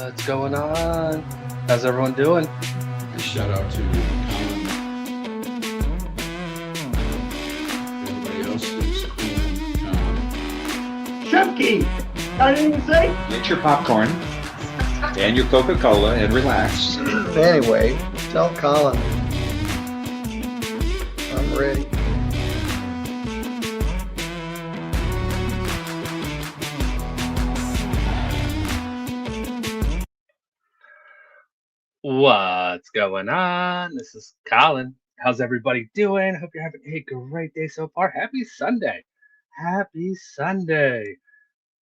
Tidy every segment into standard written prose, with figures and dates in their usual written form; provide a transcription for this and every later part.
What's going on? How's everyone doing? Shout out to Colin, everybody else who's Chunky! I didn't even say. Get your popcorn and your Coca-Cola and relax. Anyway, tell Colin I'm ready. What's going on? This is Colin. How's everybody doing? Hope you're having a great day so far. Happy Sunday. Happy Sunday.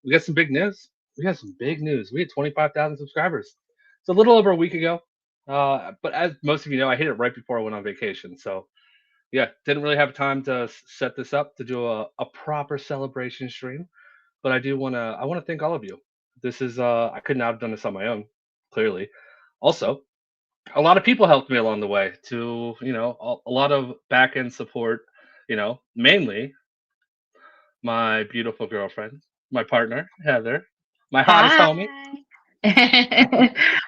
We got some big news. We got some big news. We had 25,000 subscribers. It's a little over a week ago. But as most of you know, I hit it right before I went on vacation. So yeah, didn't really have time to set this up to do a proper celebration stream. But I wanna thank all of you. This is I could not have done this on my own, clearly. Also, a lot of people helped me along the way to, a lot of back end support, mainly my beautiful girlfriend, my partner, Heather, my hottest Hi. homie.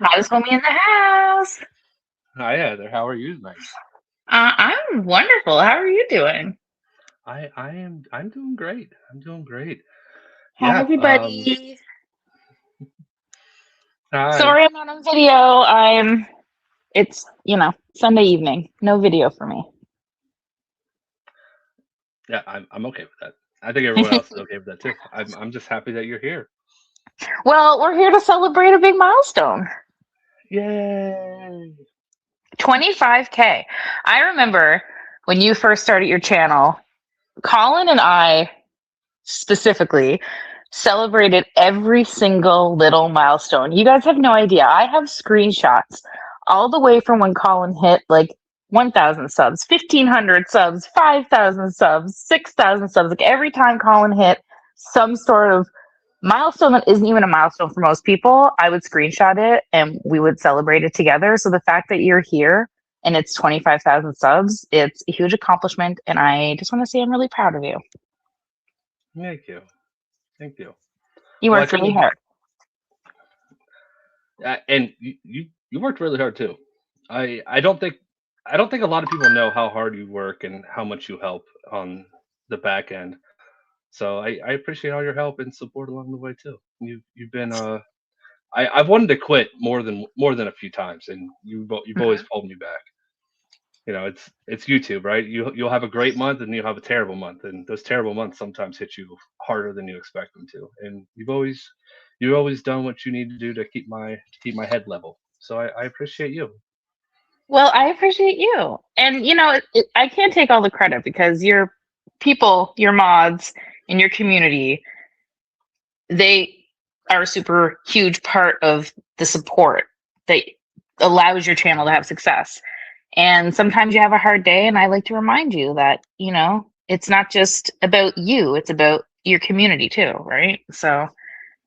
Hottest homie in the house. Hi, Heather. How are you tonight? I'm wonderful. How are you doing? I'm doing great. I'm doing great. Hi, Yeah. everybody. Hi. Sorry I'm not on video. It's, Sunday evening. No video for me. Yeah, I'm okay with that. I think everyone else is okay with that too. I'm just happy that you're here. Well, we're here to celebrate a big milestone. Yay! 25K. I remember when you first started your channel, Colin and I specifically celebrated every single little milestone. You guys have no idea. I have screenshots all the way from when Colin hit like 1,000 subs, 1,500 subs, 5,000 subs, 6,000 subs. Like every time Colin hit some sort of milestone that isn't even a milestone for most people, I would screenshot it and we would celebrate it together. So the fact that you're here and it's 25,000 subs, it's a huge accomplishment. And I just want to say I'm really proud of you. Thank you. Thank you. You Well, worked really hard. And you worked really hard too. I don't think a lot of people know how hard you work and how much you help on the back end. So I appreciate all your help and support along the way too. You've been I've wanted to quit more than a few times, and you've always pulled me back. It's YouTube, right? You'll have a great month and you'll have a terrible month, and those terrible months sometimes hit you harder than you expect them to. And you've always done what you need to do to keep my head level. So I appreciate you. Well, I appreciate you. And, I can't take all the credit because your people, your mods in your community, they are a super huge part of the support that allows your channel to have success. And sometimes you have a hard day, and I like to remind you that, it's not just about you, it's about your community too, right? So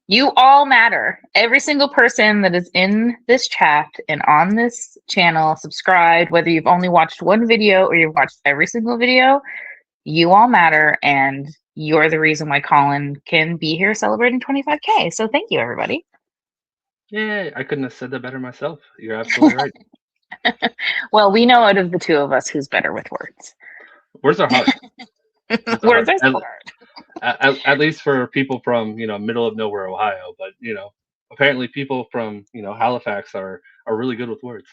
you all matter. Every single person that is in this chat and on this channel, subscribed, whether you've only watched one video or you've watched every single video, you all matter. And you're the reason why Colin can be here celebrating 25K. So thank you, everybody. Yeah, I couldn't have said that better myself. You're absolutely right. Well, we know out of the two of us who's better with words. Words are hard. Words are so hard. At least for people from middle of nowhere Ohio, but apparently people from Halifax are really good with words.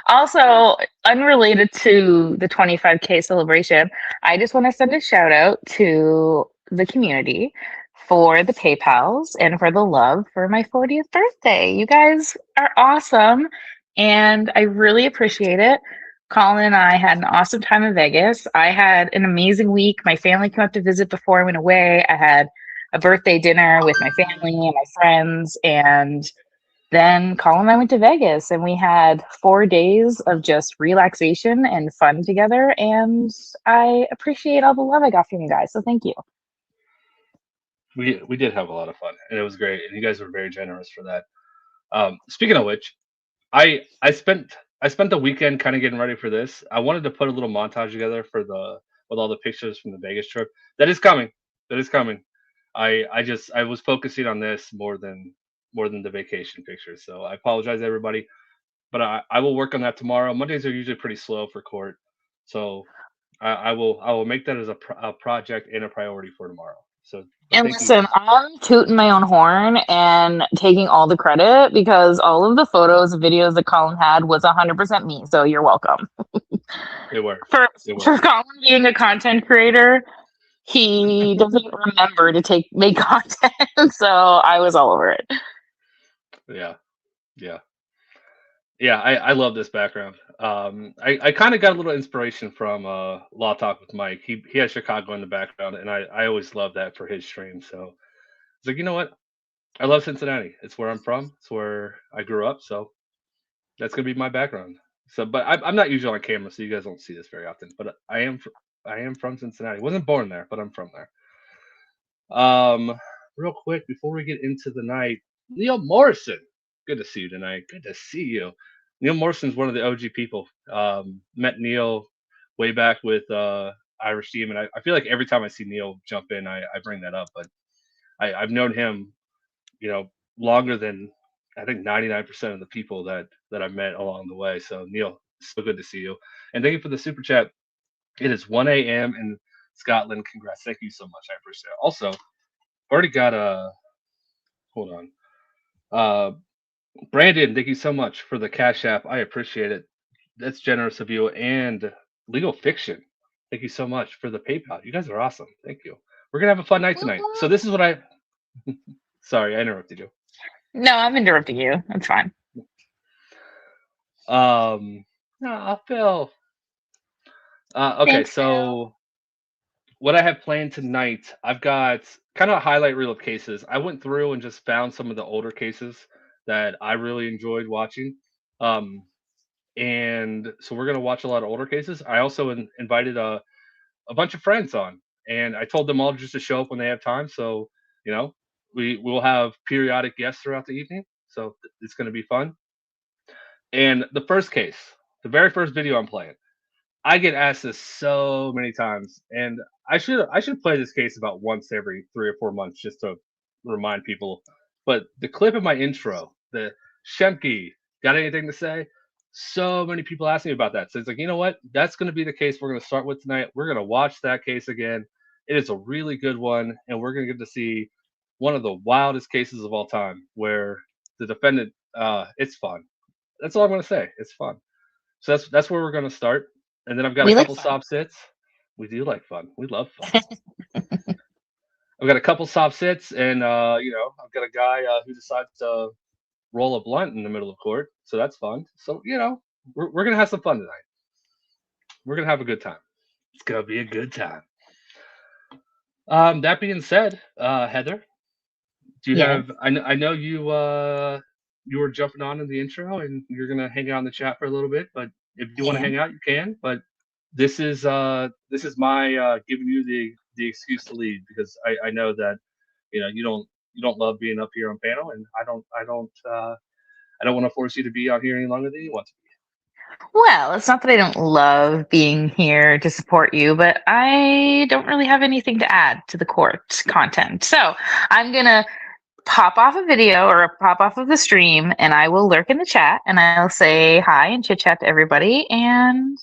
Also, unrelated to the 25K celebration, I just want to send a shout out to the community for the PayPals and for the love for my 40th birthday. You guys are awesome, and I really appreciate it. Colin and I had an awesome time in Vegas. I had an amazing week. My family came up to visit before I went away. I had a birthday dinner with my family and my friends, and then Colin and I went to Vegas, and we had 4 days of just relaxation and fun together. And I appreciate all the love I got from you guys. So thank you. We did have a lot of fun, and it was great, and you guys were very generous for that. Speaking of which, I spent the weekend kind of getting ready for this. I wanted to put a little montage together with all the pictures from the Vegas trip. That is coming. I was focusing on this more than more than the vacation pictures. So I apologize, everybody, but I will work on that tomorrow. Mondays are usually pretty slow for court, so I will make that as a project and a priority for tomorrow. So, but And thank you. listen, I'm tooting my own horn and taking all the credit because all of the photos and videos that Colin had was 100% me. So you're welcome. It worked. For It for worked. Colin being a content creator, he doesn't remember to make content. So I was all over it. Yeah, yeah. Yeah, I love this background. I kind of got a little inspiration from Law Talk with Mike. He has Chicago in the background, and I always love that for his stream. So it's like, you know what? I love Cincinnati. It's where I'm from. It's where I grew up. So that's gonna be my background. So, but I'm not usually on camera, so you guys don't see this very often. But I am from Cincinnati. Wasn't born there, but I'm from there. Um, Real quick before we get into the night, Neil Morrison. Good to see you tonight. Good to see you. Neil Morrison's one of the OG people. Met Neil way back with Irish Team, and I feel like every time I see Neil jump in, I bring that up. But I've known him, you know, longer than I think 99% of the people that I've met along the way. So Neil, so good to see you, and thank you for the super chat. It is 1 a.m. in Scotland. Congrats. Thank you so much. I appreciate it. Also, already got a hold on. Uh, Brandon, thank you so much for the Cash App. I appreciate it. That's generous of you. And Legal Fiction, thank you so much for the PayPal. You guys are awesome. Thank you. We're gonna have a fun night tonight. So this is what I. Sorry, I interrupted you. No, I'm interrupting you. That's fine. Phil. Okay, Thanks, Phil. so what I have planned tonight, I've got kind of a highlight reel of cases. I went through and just found some of the older cases that I really enjoyed watching. Um, and so we're going to watch a lot of older cases. I also invited a bunch of friends on, and I told them all just to show up when they have time. So, you know, we will have periodic guests throughout the evening. So it's going to be fun. And the first case, the very first video I'm playing, I get asked this so many times, and I should play this case about once every 3 or 4 months just to remind people. But the clip of my intro, the Shemke, got anything to say? So many people ask me about that. So it's like, you know what? That's going to be the case we're going to start with tonight. We're going to watch that case again. It is a really good one, and we're going to get to see one of the wildest cases of all time, where the defendant. It's fun. That's all I'm going to say. It's fun. So that's where we're going to start. And then I've got a We like couple fun. sob sits. We do like fun. We love fun. I've got a couple sob sits, and I've got a guy who decides to roll a blunt in the middle of court, so that's fun. So we're gonna have some fun tonight. We're gonna have a good time. It's gonna be a good time. That being said, Heather, do you Yes. have? I know you were jumping on in the intro, and you're gonna hang out in the chat for a little bit. But if you want to Yeah. hang out, you can. But this is my giving you the excuse to lead, because I know that you don't love being up here on panel, and I don't want to force you to be out here any longer than you want to be. Well, it's not that I don't love being here to support you, but I don't really have anything to add to the court content. So I'm going to pop off a video or pop off of the stream, and I will lurk in the chat and I'll say hi and chit chat to everybody. And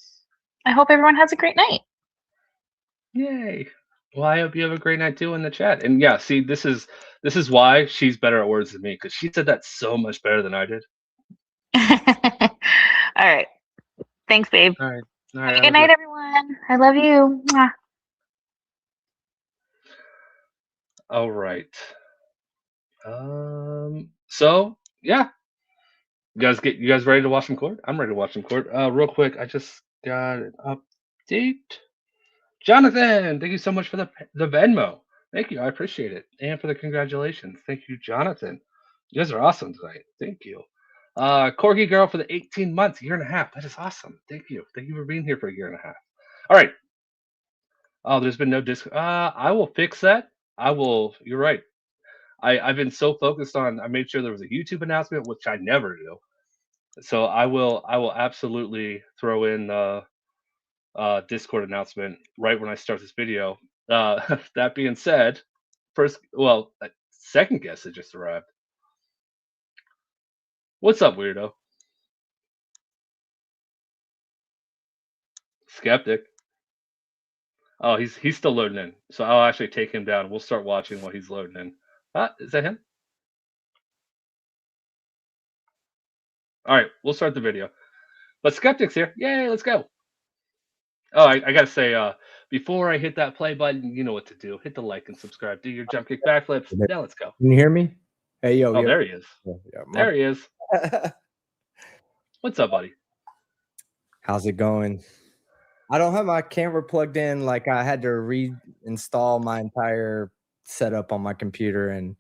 I hope everyone has a great night. Yay! Well, I hope you have a great night too in the chat. And yeah, see, this is why she's better at words than me, because she said that so much better than I did. All right. Thanks, babe. All right. All Have right. a good night, everyone. I love you. Mwah. All right. So yeah, you guys ready to watch some court? I'm ready to watch some court. Real quick, I just got an update. Jonathan, thank you so much for the Venmo. Thank you, I appreciate it, and for the congratulations. Thank you, Jonathan. You guys are awesome tonight. Thank you. Corgi girl for the 18 months, year and a half. That is awesome. Thank you. Thank you for being here for a year and a half. All right. Oh, there's been no disc. I will fix that. I will. You're right. I've been so focused on. I made sure there was a YouTube announcement, which I never do. So I will. I will absolutely throw in Discord announcement right when I start this video. That being said, second guest has just arrived. What's up, weirdo? Skeptic. Oh, he's still loading in. So I'll actually take him down. We'll start watching while he's loading in. Is that him? All right, we'll start the video. But Skeptic's here. Yay, let's go. Oh, I gotta say, before I hit that play button, you know what to do. Hit the like and subscribe. Do your jump kick backflips. Now let's go. Can you hear me? Hey, yo, Oh, yo. there he is. There he is. What's up, buddy? How's it going? I don't have my camera plugged in. Like I had to reinstall my entire setup on my computer, and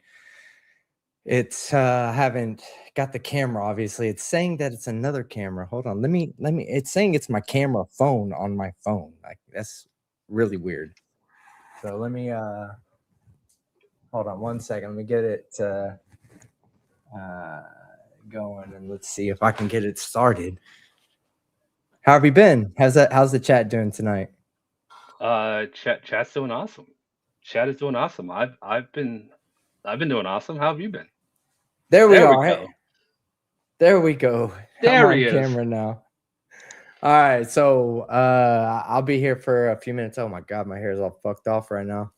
it's haven't got the camera. Obviously, it's saying that it's another camera. Hold on, let me. It's saying it's my camera phone on my phone. Like that's really weird. So let me hold on one second. Let me get it going, and let's see if I can get it started. How have you been? How's the chat doing tonight? Chat's doing awesome. Chat is doing awesome. I've been doing awesome. How have you been? There we There we are. go. There we go. There I'm he on is. camera now. All right, so I'll be here for a few minutes. Oh my god, my hair is all fucked off right now.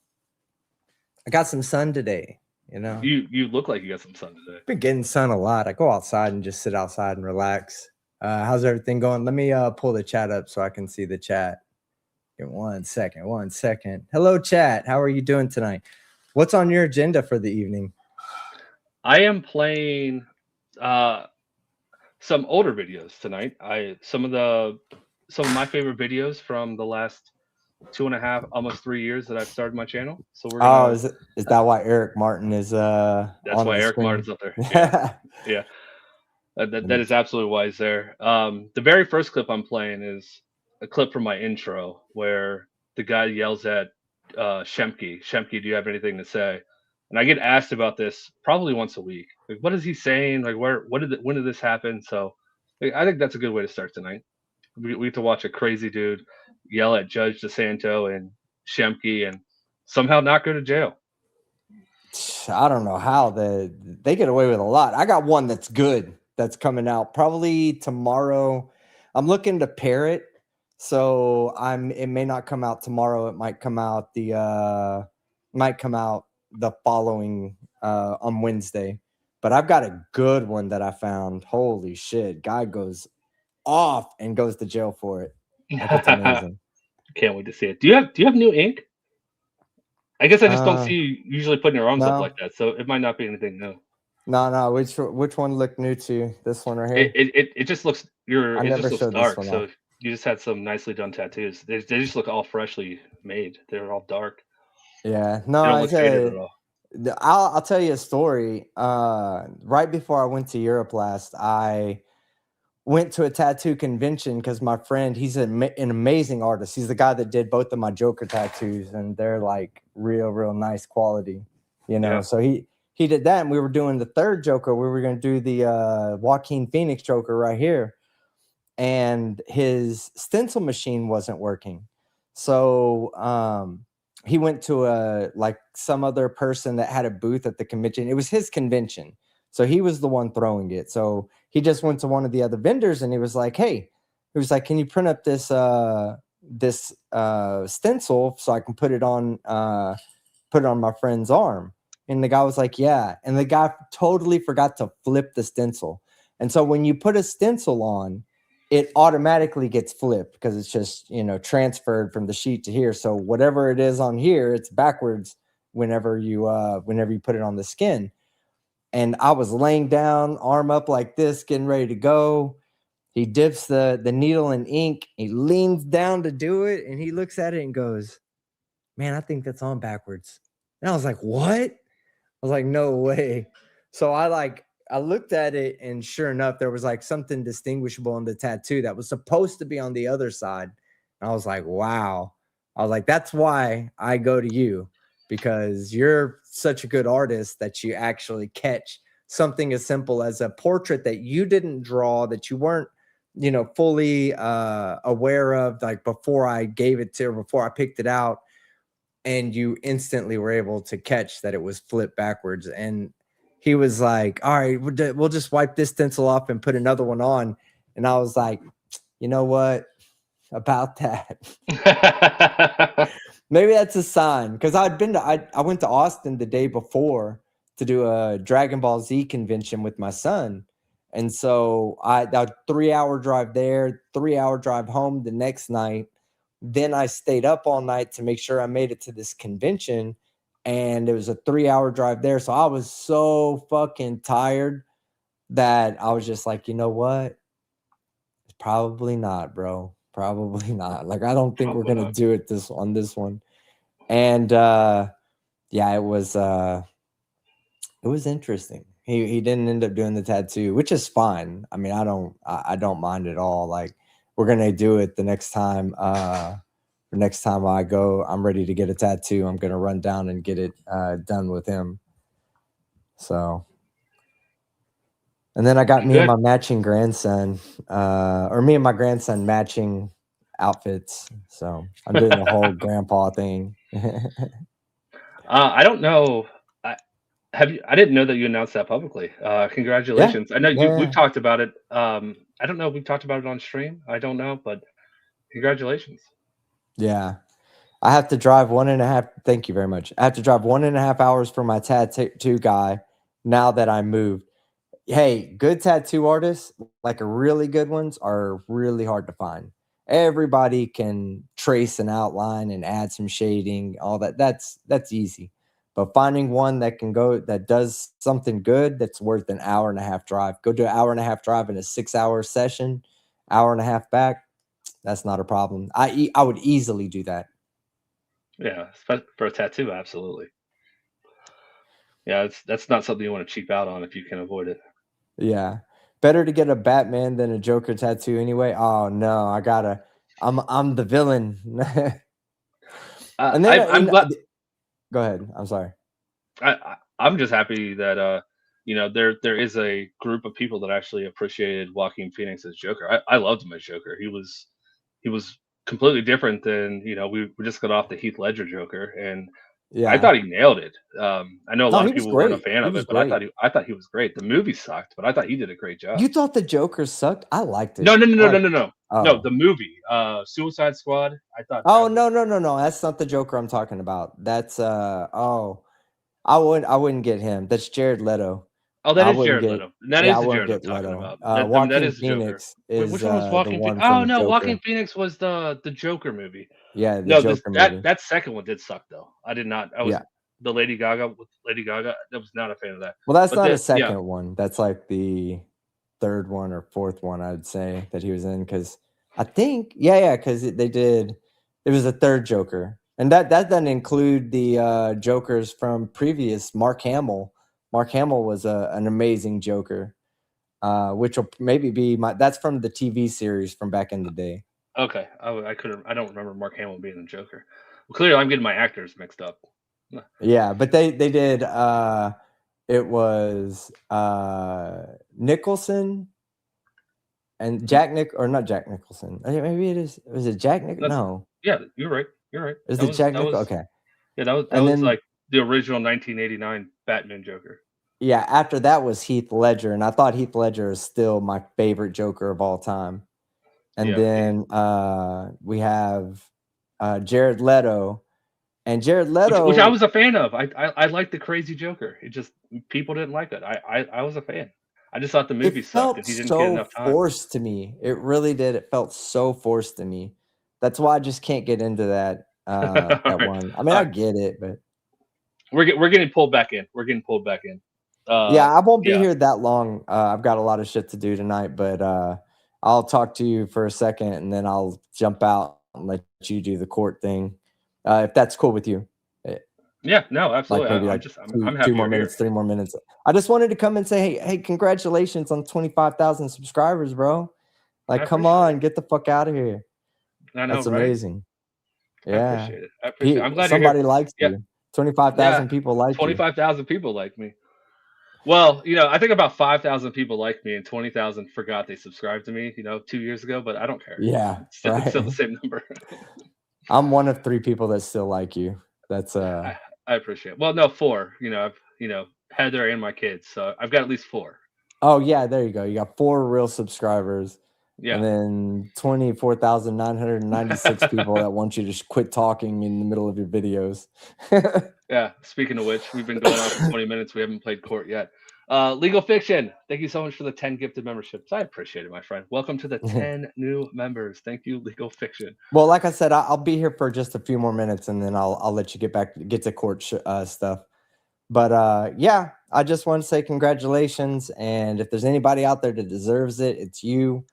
I got some sun today, you know. You look like you got some sun today. Been getting sun a lot. I go outside and just sit outside and relax. How's everything going? Let me pull the chat up so I can see the chat. Give 1 second. 1 second. Hello, chat. How are you doing tonight? What's on your agenda for the evening? I am playing some older videos tonight. Some of my favorite videos from the last 2.5, almost 3 years that I've started my channel. So we're gonna. Is that why Eric Martin is That's on why the Eric screen? Martin's up there. Yeah, yeah. That is absolutely why he's there. The very first clip I'm playing is a clip from my intro where the guy yells at Shemke, "Shemke, do you have anything to say?" And I get asked about this probably once a week. Like, what is he saying? Like, when did this happen? So, I think that's a good way to start tonight. We get to watch a crazy dude yell at Judge DeSanto and Shemke and somehow not go to jail. I don't know how they get away with a lot. I got one that's good that's coming out probably tomorrow. I'm looking to pair it, so it may not come out tomorrow. It might come out the following on Wednesday. But I've got a good one that I found. Holy shit, guy goes off and goes to jail for it. Like, it's amazing. Can't wait to see it. Do you have new ink? I guess I just don't see you usually putting your arms up like that, so it might not be anything new. No. Which one looked new to you? This one right here? It just looks it just looks dark. This one So off. you just had some nicely done tattoos. They just look all freshly made. They're all dark. Yeah, They don't look faded at all. I'll tell you a story. Right before I went to Europe last, I went to a tattoo convention because my friend, he's an amazing artist. He's the guy that did both of my Joker tattoos, and they're like real nice quality, you know. Yeah. So he did that, and we were doing the third Joker. We were going to do the Joaquin Phoenix Joker right here, and his stencil machine wasn't working. So he went to some other person that had a booth at the convention. It was his convention, so he was the one throwing it. So he just went to one of the other vendors and he was like, "Hey," he was like, "Can you print up this stencil so I can put it on my friend's arm?" And the guy was like, "Yeah." And the guy totally forgot to flip the stencil. And so when you put a stencil on, it automatically gets flipped because it's just, transferred from the sheet to here. So whatever it is on here, it's backwards whenever you put it on the skin. And I was laying down, arm up like this, getting ready to go. He dips the needle in ink. He leans down to do it, and he looks at it and goes, "Man, I think that's on backwards." And I was like, "What?" I was like, "No way." So I looked at it, and sure enough, there was like something distinguishable on the tattoo that was supposed to be on the other side. And I was like, wow. I was like, that's why I go to you, because you're such a good artist that you actually catch something as simple as a portrait that you didn't draw, that you weren't, fully aware of, like before I gave it to her, before I picked it out. And you instantly were able to catch that it was flipped backwards. And he was like, all right, we'll just wipe this stencil off and put another one on. And I was like, you know what? About that. Maybe that's a sign. Because I went to Austin the day before to do a Dragon Ball Z convention with my son. And so a 3-hour drive there, 3-hour drive home the next night. Then I stayed up all night to make sure I made it to this convention. And it was a 3-hour drive there. So I was so fucking tired that I was just like, you know what? Probably not, bro. Probably not. Like, I don't think we're gonna do it on this one. And yeah, it was interesting. He didn't end up doing the tattoo, which is fine. I mean, I don't mind at all. Like, we're gonna do it the next time. The next time I go, I'm ready to get a tattoo. I'm gonna run down and get it done with him. So, and then I got me and my matching grandson, or me and my grandson matching outfits. So I'm doing the whole grandpa thing. I don't know. I didn't know that you announced that publicly. Congratulations. I know we've talked about it. I don't know if we've talked about it on stream. I don't know, but congratulations. Yeah. I have to drive 1.5. Thank you very much. I have to drive 1.5 hours for my tattoo guy now that I moved. Hey, good tattoo artists, like really good ones, are really hard to find. Everybody can trace an outline and add some shading, all that. That's easy. But finding one that does something good that's worth an 1.5-hour drive. Go do an 1.5-hour drive in a 6-hour session, 1.5 hours back. That's not a problem. I would easily do that. Yeah, for a tattoo, absolutely. Yeah, that's not something you want to cheap out on if you can avoid it. Yeah. Better to get a Batman than a Joker tattoo anyway. Oh no, I'm the villain. And then go ahead. I'm sorry. I'm just happy that there is a group of people that actually appreciated Joaquin Phoenix as Joker. I loved him as Joker. He was completely different than we just got off the Heath Ledger Joker, and yeah, I thought he nailed it. I know a lot of people weren't a fan of it, but I thought he was great. The movie sucked, but I thought he did a great job. You thought the Joker sucked? I liked it. No. No, the movie, Suicide Squad. I thought. Oh no. That's not the Joker I'm talking about. That's I wouldn't get him. That's Jared Leto. Oh, that is Jared Leto. That is the Jared I'm talking about. That is Phoenix is which one was Joaquin Phoenix? Oh no, Joaquin Phoenix was the Joker movie. Yeah, Joker movie. That second one did suck though. I did not. I was the Lady Gaga with Lady Gaga. I was not a fan of that. Well, that's not a second one. That's like the third one or fourth one, I'd say, that he was in, because I think because they did. It was a third Joker, and that doesn't include the Jokers from previous. Mark Hamill. Mark Hamill was an amazing Joker, which will maybe be that's from the TV series from back in the day. Okay, I don't remember Mark Hamill being the Joker. Well, clearly, I'm getting my actors mixed up. Yeah, but they did. It was Nicholson and not Jack Nicholson. Maybe it is. Was it Jack Nicholson? No. Yeah, you're right. Is it Jack Nicholson? Okay. Yeah, that was like the original 1989 Batman Joker. Yeah, after that was Heath Ledger, and I thought Heath Ledger is still my favorite Joker of all time. And then we have Jared Leto, and Jared Leto, which I was a fan of. I liked the crazy Joker. It just people didn't like it. I was a fan. I just thought the movie sucked and he didn't get enough time. Forced to me. It really did. It felt so forced to me. That's why I just can't get into that one. I mean, I get it, but we're getting pulled back in. Yeah, I won't be here that long. I've got a lot of shit to do tonight, but I'll talk to you for a second and then I'll jump out and let you do the court thing, if that's cool with you. Yeah, no, absolutely. Like maybe I'm happy 2 more minutes, 3 more minutes. I just wanted to come and say, hey, congratulations on 25,000 subscribers, bro. Like, come on, get the fuck out of here. I know, that's right? amazing. Yeah, I appreciate it. I'm glad somebody likes you. 25,000 people like 25,000 people like me. Well, I think about 5,000 people like me and 20,000 forgot they subscribed to me, 2 years ago, but I don't care. Yeah. It's still the same number. I'm one of 3 people that still like you. That's I appreciate it. Well, no, 4. Heather and my kids. So I've got at least 4. Oh yeah, there you go. You got 4 real subscribers, Yeah. and then 24,996 people that want you to quit talking in the middle of your videos. Yeah. Speaking of which, we've been going on for 20 minutes. We haven't played court yet. Legal Fiction, thank you so much for the 10 gifted memberships. I appreciate it, my friend. Welcome to the 10 new members. Thank you, Legal Fiction. Well, like I said, I'll be here for just a few more minutes, and then I'll let you get to court stuff. But yeah, I just want to say congratulations. And if there's anybody out there that deserves it, it's you.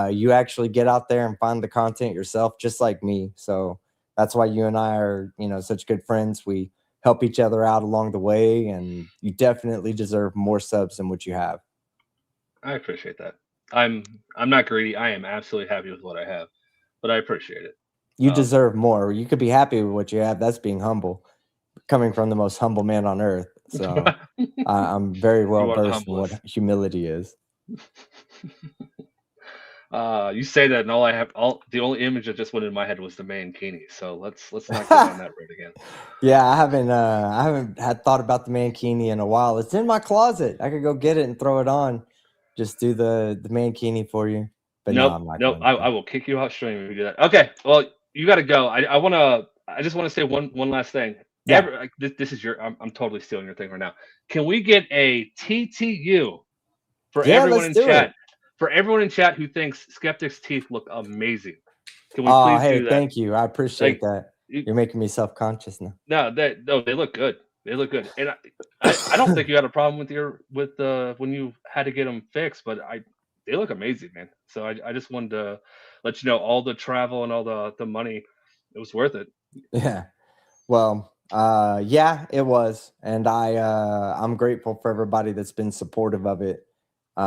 You actually get out there and find the content yourself, just like me. So that's why you and I are, such good friends. We help each other out along the way, and you definitely deserve more subs than what you have. I appreciate that. I'm not greedy. I am absolutely happy with what I have, but I appreciate it. You deserve more. You could be happy with what you have. That's being humble, coming from the most humble man on earth. So I'm very well versed in what humility is. You say that, and the only image that just went in my head was the mankini. So let's not go down that road again. Yeah, I haven't had thought about the mankini in a while. It's in my closet. I could go get it and throw it on. Just do the mankini for you. But nope. I will kick you out stream if you do that. Okay, well, you got to go. I just want to say one last thing. Yeah. This is I'm totally stealing your thing right now. Can we get a TTU for everyone in chat? For everyone in chat who thinks Skeptic's teeth look amazing, can we please do that? Thank you. I appreciate that. You're making me self-conscious now. No, they look good. They look good, and I don't think you had a problem with when you had to get them fixed, but they look amazing, man. So I just wanted to let you know all the travel and all the money, it was worth it. Yeah. Well, yeah, it was, and I'm grateful for everybody that's been supportive of it. Me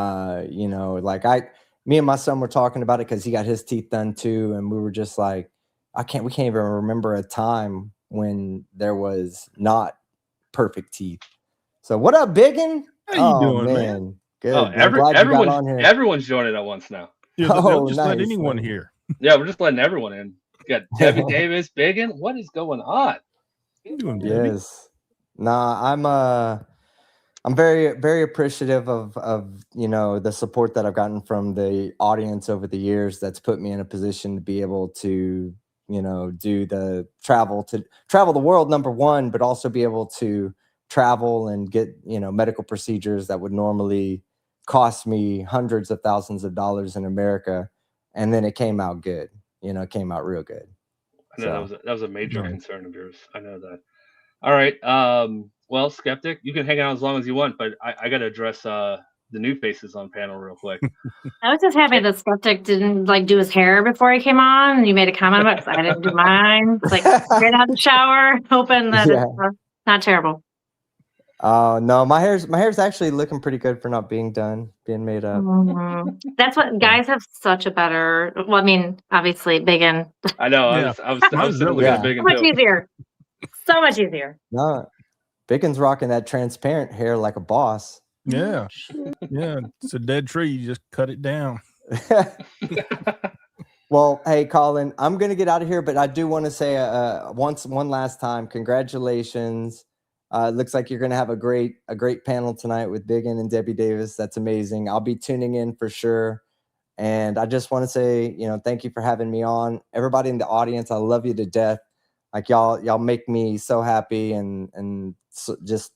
and my son were talking about it because he got his teeth done too, and we were just like, we can't even remember a time when there was not perfect teeth. So what up, Biggin? How you doing, man? Good. Oh, everyone's joining at once now. Yeah, they'll just let anyone here. Yeah, we're just letting everyone in. We got Debbie Davis, Biggin. What is going on? Doing yes. Nah, I'm very, very appreciative of the support that I've gotten from the audience over the years. That's put me in a position to be able to do the travel the world, number one, but also be able to travel and get medical procedures that would normally cost me hundreds of thousands of dollars in America, and then it came out good. It came out real good. I know that was a major concern of yours. I know that. All right. Well, Skeptic, you can hang out as long as you want, but I got to address the new faces on panel real quick. I was just happy that Skeptic didn't do his hair before he came on. And you made a comment about it because I didn't do mine. It's right out of the shower, hoping that it's not terrible. No, my hair's actually looking pretty good for not being made up. Mm-hmm. That's what guys have such a better. Well, I mean, obviously, Biggin. I know. Yeah. I was looking at Biggin. So much easier. So much easier. No, Bicken's rocking that transparent hair like a boss. Yeah. Yeah. It's a dead tree. You just cut it down. Well, hey, Colin, I'm going to get out of here, but I do want to say one last time, congratulations. It looks like you're going to have a great panel tonight with Biggin and Debbie Davis. That's amazing. I'll be tuning in for sure. And I just want to say, thank you for having me on. Everybody in the audience, I love you to death. Like y'all make me so happy, and so just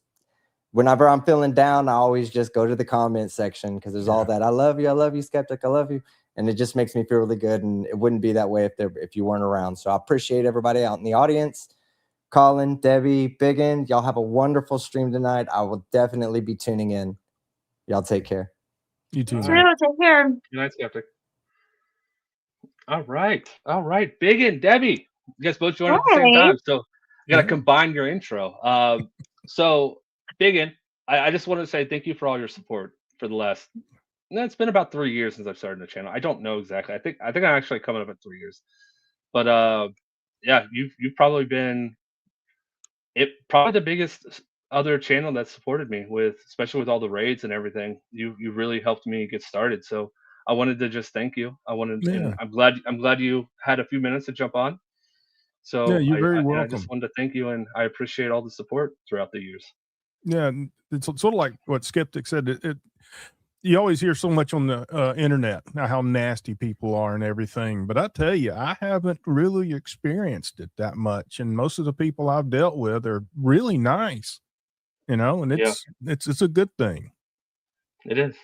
whenever I'm feeling down, I always just go to the comment section because there's all that. I love you, Skeptic, I love you, and it just makes me feel really good. And it wouldn't be that way if you weren't around. So I appreciate everybody out in the audience. Colin, Debbie, Biggin, y'all have a wonderful stream tonight. I will definitely be tuning in. Y'all take care. You too. Take care. Good night, Skeptic. All right, Biggin, Debbie. You guys both joined at the same time, so you got to combine your intro. So, Biggin, I just want to say thank you for all your support for the last. It's been about 3 years since I've started the channel. I don't know exactly. I think I'm actually coming up at 3 years, but yeah, you've probably been probably the biggest other channel that supported me especially with all the raids and everything. You really helped me get started. So I wanted to just thank you. And I'm glad you had a few minutes to jump on. So yeah, you're very welcome. I just wanted to thank you, and I appreciate all the support throughout the years. Yeah, it's sort of like what Skeptic said. You always hear so much on the internet how nasty people are and everything, but I tell you, I haven't really experienced it that much, and most of the people I've dealt with are really nice, and it's a good thing. It is.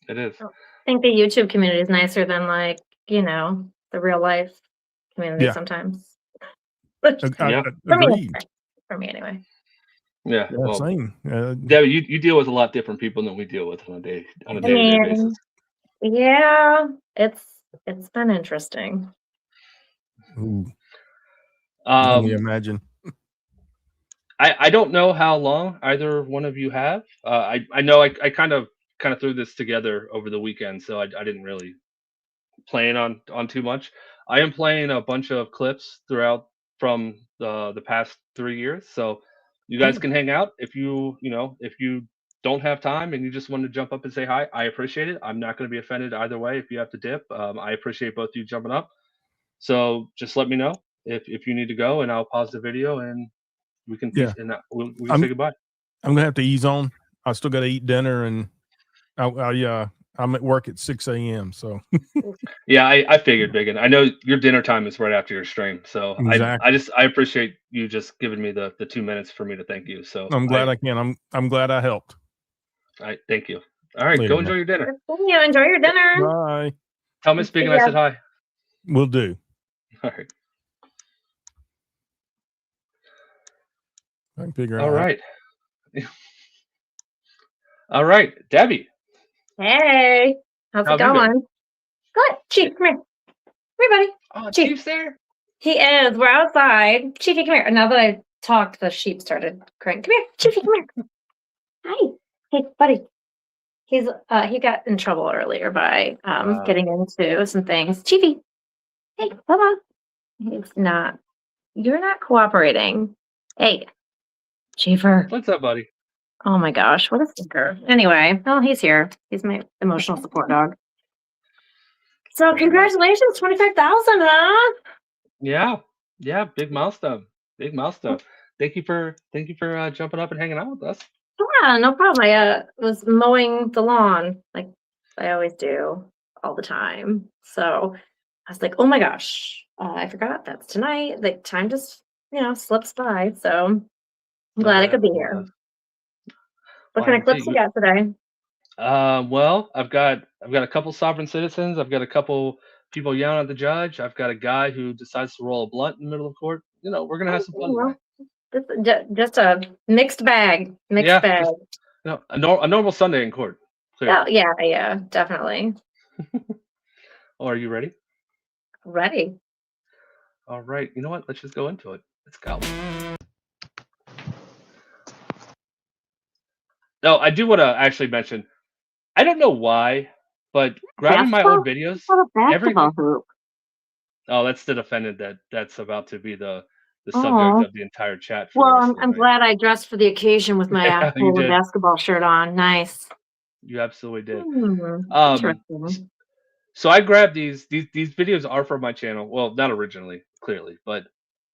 It is. I think the YouTube community is nicer than the real life community sometimes. Agreed. For me anyway. Yeah. Yeah, Well, same. Debbie, you deal with a lot different people than we deal with on a day-to-day basis. Yeah, it's been interesting. Ooh, can you imagine? I don't know how long either one of you have. I know I kind of threw this together over the weekend, so I didn't really plan on too much. I am playing a bunch of clips throughout from the past 3 years, so you guys can hang out if if you don't have time and you just want to jump up and say hi. I appreciate it. I'm not going to be offended either way if you have to dip. I appreciate both of you jumping up. So just let me know if you need to go, and I'll pause the video and we can Yeah. we can say goodbye. I'm gonna have to ease on. I still got to eat dinner, and I'm at work at 6 a.m. So Yeah, I figured, Biggin. I know your dinner time is right after your stream, so Exactly. I appreciate you just giving me the 2 minutes for me to thank you. So I'm glad I can. I'm glad I helped. Thank you. All right, Later, go enjoy your dinner. You enjoy your dinner. Bye. Tell Miss Biggin I said hi. Will do. All right. I can figure All out. right. All right, Debbie. Hey, how's How it have you been? going? Good. Chief, come here. Come here, buddy. Oh, Chief. Chief's there. He is. We're outside. Chiefy, come here. Now that I talked, the sheep started crying. Come here, Chiefy, come here. Hi. Hey, buddy. He got in trouble earlier by getting into some things. Chiefy. Hey, come on. You're not cooperating. Hey, Chiefer. What's up, buddy? Oh my gosh, what a stinker. Anyway, well, he's here. He's my emotional support dog. So congratulations, 25,000, huh? Yeah, big milestone. Big milestone. Thank you for jumping up and hanging out with us. Yeah, no problem. I was mowing the lawn like I always do all the time. So I was like, oh my gosh, I forgot that's tonight. Like time just, slips by. So I'm glad I could be here. What kind of clips you got today? Well, I've got a couple sovereign citizens. I've got a couple people yelling at the judge. I've got a guy who decides to roll a blunt in the middle of court. We're gonna have some fun tonight. Just a mixed bag. Mixed bag. Just, a normal Sunday in court. Clearly. Oh yeah, definitely. Oh, are you ready? Ready. All right. You know what? Let's just go into it. Let's go. No, I do want to actually mention. I don't know why, but grabbing my old videos. Hoop. Oh, that's the defendant that's about to be the subject of the entire chat. Well, I'm glad I dressed for the occasion with my basketball shirt on. Nice. You absolutely did. Interesting. So I grabbed these videos are from my channel. Well, not originally, clearly, but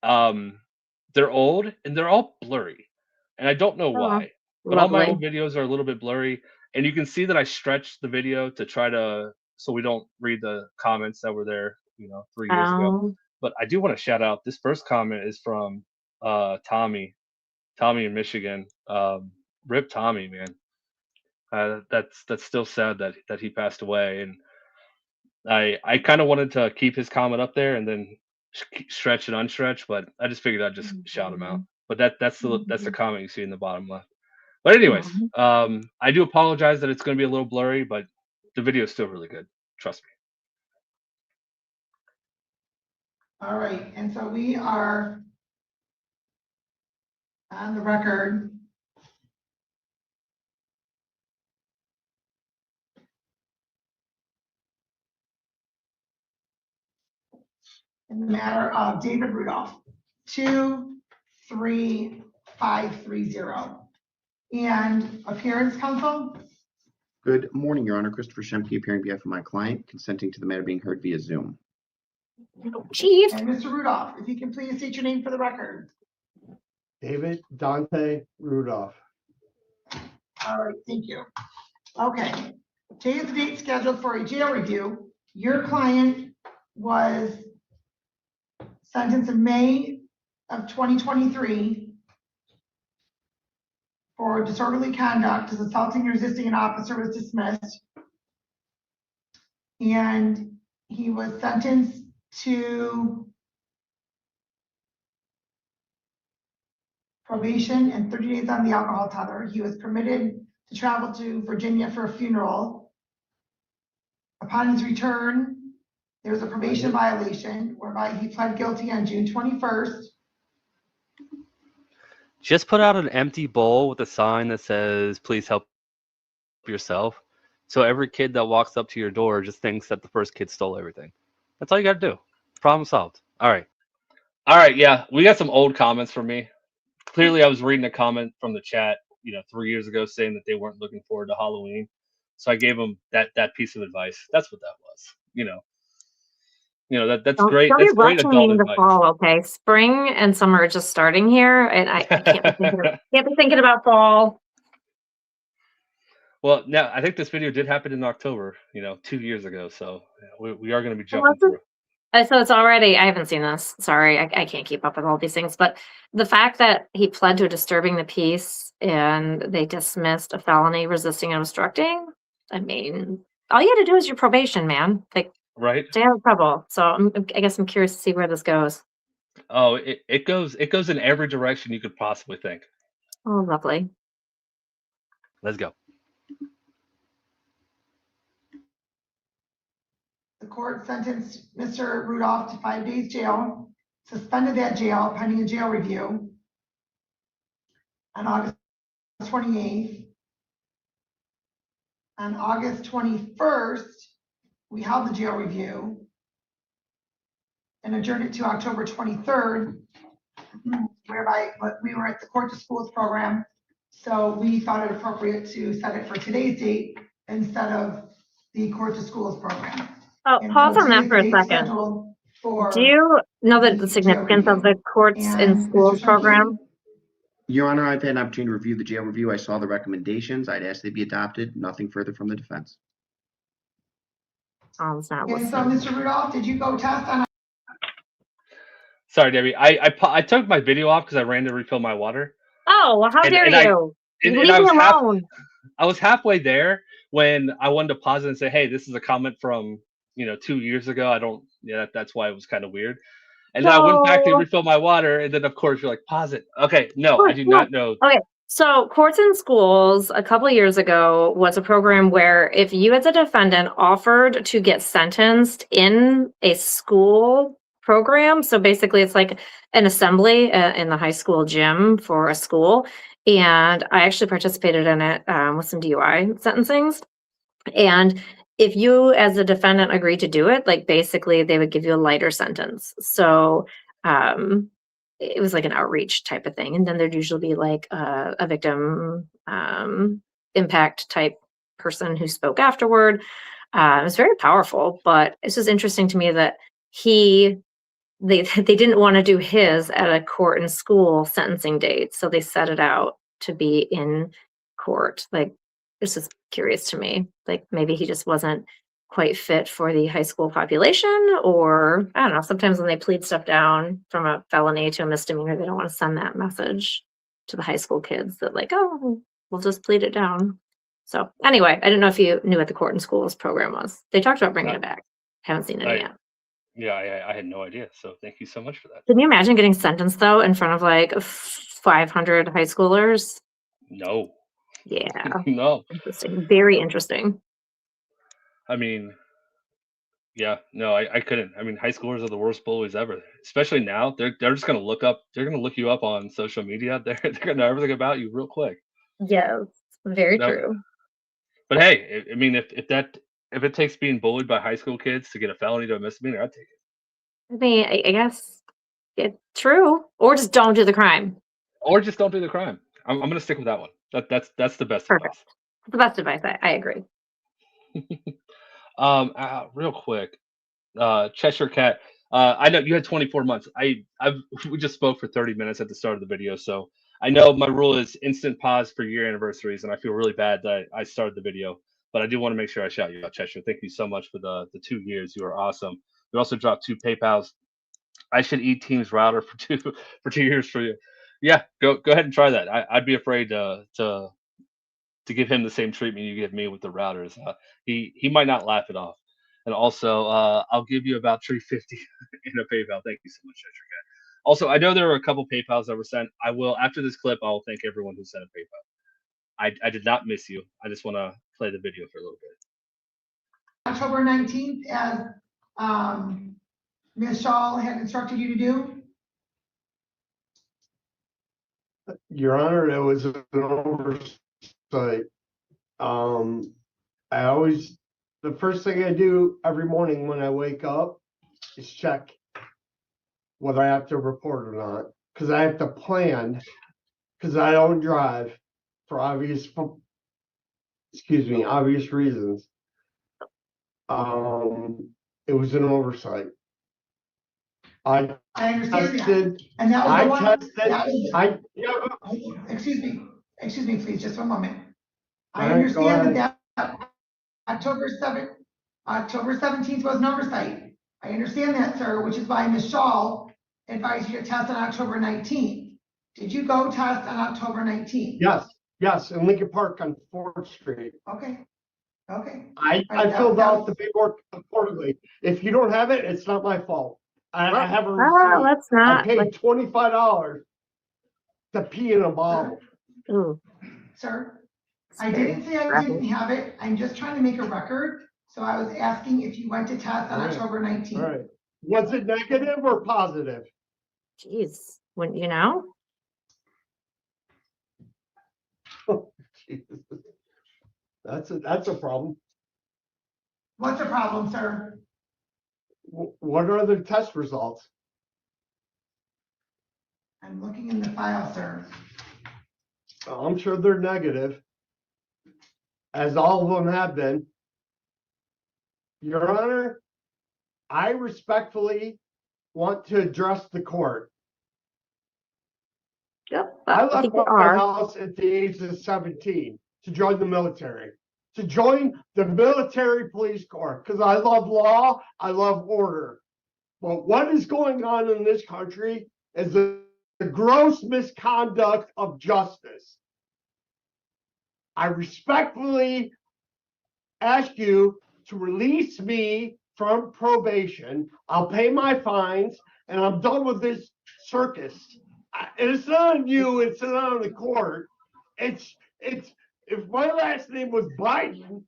they're old and they're all blurry, and I don't know why. But all my old videos are a little bit blurry, and you can see that I stretched the video to try to so we don't read the comments that were there, 3 years ago. But I do want to shout out this first comment is from Tommy in Michigan. Rip Tommy, man. That's still sad that he passed away, and I kind of wanted to keep his comment up there and then stretch and unstretch, but I just figured I'd just shout him out. But that's the comment you see in the bottom left. But anyways, I do apologize that it's going to be a little blurry, but the video is still really good. Trust me. All right, and so we are on the record. In the matter of David Rudolph, 23530. And appearance, counsel? Good morning, Your Honor. Christopher Shemke appearing on behalf of my client, consenting to the matter being heard via Zoom. Chief. And Mr. Rudolph, if you can please state your name for the record. David Dante Rudolph. All right, thank you. Okay, today is the date scheduled for a jail review. Your client was sentenced in May of 2023 for disorderly conduct as assaulting and resisting an officer was dismissed. And he was sentenced to probation and 30 days on the alcohol tether. He was permitted to travel to Virginia for a funeral. Upon his return, there was a probation violation whereby he pled guilty on June 21st. Just put out an empty bowl with a sign that says, please help yourself. So every kid that walks up to your door just thinks that the first kid stole everything. That's all you got to do. Problem solved. All right. All right. Yeah. We got some old comments from me. Clearly, I was reading a comment from the chat, 3 years ago saying that they weren't looking forward to Halloween. So I gave them that piece of advice. That's what that was. That's great. Don't That's be great rushing adult me in the advice. fall, okay? Spring and summer are just starting here, and I can't be thinking about fall. Well, now I think this video did happen in October, 2 years ago. So we are going to be jumping through. So it's already, I haven't seen this. Sorry, I can't keep up with all these things. But the fact that he pled to disturbing the peace and they dismissed a felony resisting and obstructing, I mean, all you had to do is your probation, man. Like, right? Stay out of trouble. So I guess I'm curious to see where this goes. Oh, it goes in every direction you could possibly think. Oh, lovely. Let's go. The court sentenced Mr. Rudolph to 5 days jail, suspended that jail pending a jail review on August 28th. On August 21st, we held the jail review and adjourned it to October 23rd, whereby we were at the Court to Schools program. So we thought it appropriate to set it for today's date instead of the Court to Schools program. Oh, pause on that for a second. Do you know the significance of the Courts in Schools program? Your Honor, I've had an opportunity to review the jail review. I saw the recommendations. I'd ask they be adopted. Nothing further from the defense. Tom's not And listening. so, Mr. Rudolph, did you go test on? Sorry, Debbie. I took my video off because I ran to refill my water. Oh, well, how dare you? Leave me alone. I was halfway there when I wanted to pause it and say, hey, this is a comment from 2 years ago. That's why it was kind of weird. And then I went back to refill my water, and then of course you're like, pause it. Okay, no, I do not know. Okay, so Courts in Schools a couple of years ago was a program where if you as a defendant offered to get sentenced in a school program, so basically it's like an assembly in the high school gym for a school, and I actually participated in it with some DUI sentencings. And if you as a defendant agreed to do it, like basically they would give you a lighter sentence. So it was like an outreach type of thing. And then there'd usually be like a victim impact type person who spoke afterward. It was very powerful, but it's just interesting to me that they didn't want to do his at a court and school sentencing date. So they set it out to be in court. Like, it's just curious to me. Like maybe he just wasn't quite fit for the high school population, or I don't know. Sometimes when they plead stuff down from a felony to a misdemeanor, they don't want to send that message to the high school kids that like, oh, we'll just plead it down. So anyway, I didn't know if you knew what the Court and Schools program was. They talked about bringing it back. Haven't seen it yet. Yeah, I had no idea. So thank you so much for that. Can you imagine getting sentenced though in front of like 500 high schoolers? No. Yeah. No. Interesting. Very interesting. I mean, yeah, no, I couldn't. I mean, high schoolers are the worst bullies ever. Especially now, they're just gonna look you up on social media. They're gonna know everything about you real quick. Yes, very true. But hey, I mean, if it takes being bullied by high school kids to get a felony to a misdemeanor, I'd take it. I mean, I guess it's true. Or just don't do the crime. Or just don't do the crime. I'm gonna stick with that one. That's the best advice. The best advice. I agree. Real quick, Cheshire Cat. I know you had 24 months. We just spoke for 30 minutes at the start of the video, so I know my rule is instant pause for year anniversaries, and I feel really bad that I started the video, but I do want to make sure I shout you out, Cheshire. Thank you so much for the 2 years. You are awesome. We also dropped 2 PayPals. I should eat Team's router for 2 years for you. Yeah, go ahead and try that. I'd be afraid to give him the same treatment you give me with the routers. He might not laugh it off. And also, I'll give you about 350 in a PayPal. Thank you so much, Cheshire. Also, I know there were a couple PayPals that were sent. I will, after this clip, I will thank everyone who sent a PayPal. I did not miss you. I just want to play the video for a little bit. October 19th, as Ms. Shaw had instructed you to do? Your Honor, it was an oversight. The first thing I do every morning when I wake up is check whether I have to report or not, because I have to plan, because I don't drive for obvious reasons. It was an oversight. I understand tested, that. And that was the one. Excuse me, please, just one moment. I All right, understand that October 17th was an oversight. I understand that, sir, which is why Ms. Shaw advised you to test on October 19th. Did you go test on October 19th? Yes, in Lincoln Park on 4th Street. Okay. I filled out the paperwork accordingly. If you don't have it, it's not my fault. I have a receipt. Let's not. I paid $25 to pee in a bottle. Sir, I didn't say I didn't have it. I'm just trying to make a record. So I was asking if you went to test on October 19th. All right. Was it negative or positive? Jeez, wouldn't you know? Oh, Jesus. That's a problem. What's the problem, sir? What are the test results? I'm looking in the file, sir. I'm sure they're negative, as all of them have been. Your Honor, I respectfully want to address the court. Yep. I left my house at the age of 17 to join the military, to join the military police corps, because I love law, I love order. But what is going on in this country is the gross misconduct of justice. I respectfully ask you to release me from probation. I'll pay my fines, and I'm done with this circus. And it's not on you, it's not on the court. It's if my last name was Biden,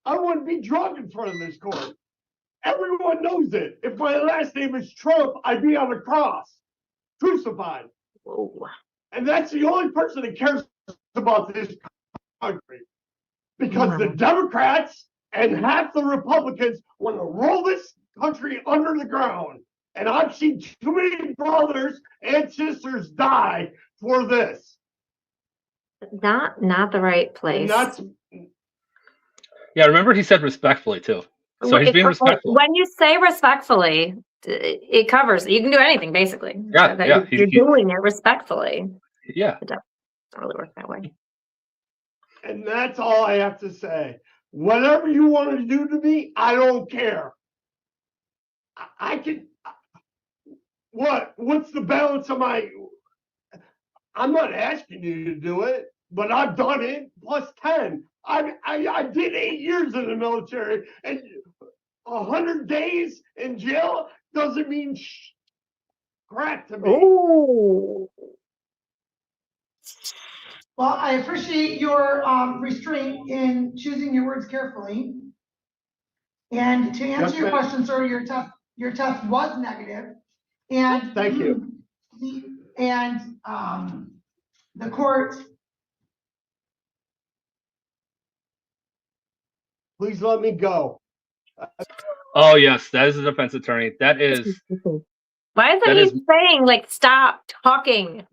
I wouldn't be drunk in front of this court. Everyone knows it. If my last name is Trump, I'd be on the cross, crucified. Whoa. And that's the only person that cares about this country. Because the Democrats and half the Republicans want to roll this country under the ground. And I've seen too many brothers and sisters die for this. Not the right place. Yeah, remember he said respectfully too. So he's being respectful. When you say respectfully, it covers. You can do anything basically. Yeah, you're doing it respectfully. Yeah, it doesn't really work that way. And that's all I have to say. Whatever you want to do to me, I don't care. I can. What's the balance of my? I'm not asking you to do it, but I've done it plus 10. I did 8 years in the military, and 100 days in jail doesn't mean crap to me. Ooh. Well, I appreciate your restraint in choosing your words carefully. And to answer your question, sir, your test was negative. And thank you. The court. Please let me go. Oh yes, that is a defense attorney. That is. Why isn't he saying like stop talking?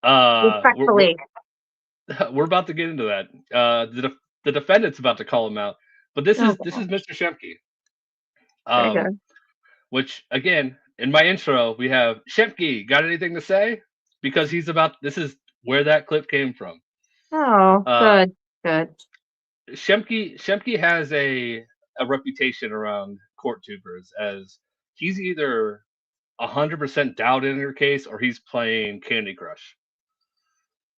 Respectfully. We're about to get into that. The defendant's about to call him out, but this is Mr. Shemke. Which again, in my intro, we have Shemke. Got anything to say? Because this is where that clip came from. Oh, Uh, good. Shemke has a reputation around court tubers as he's either 100% doubt in her case or he's playing Candy Crush.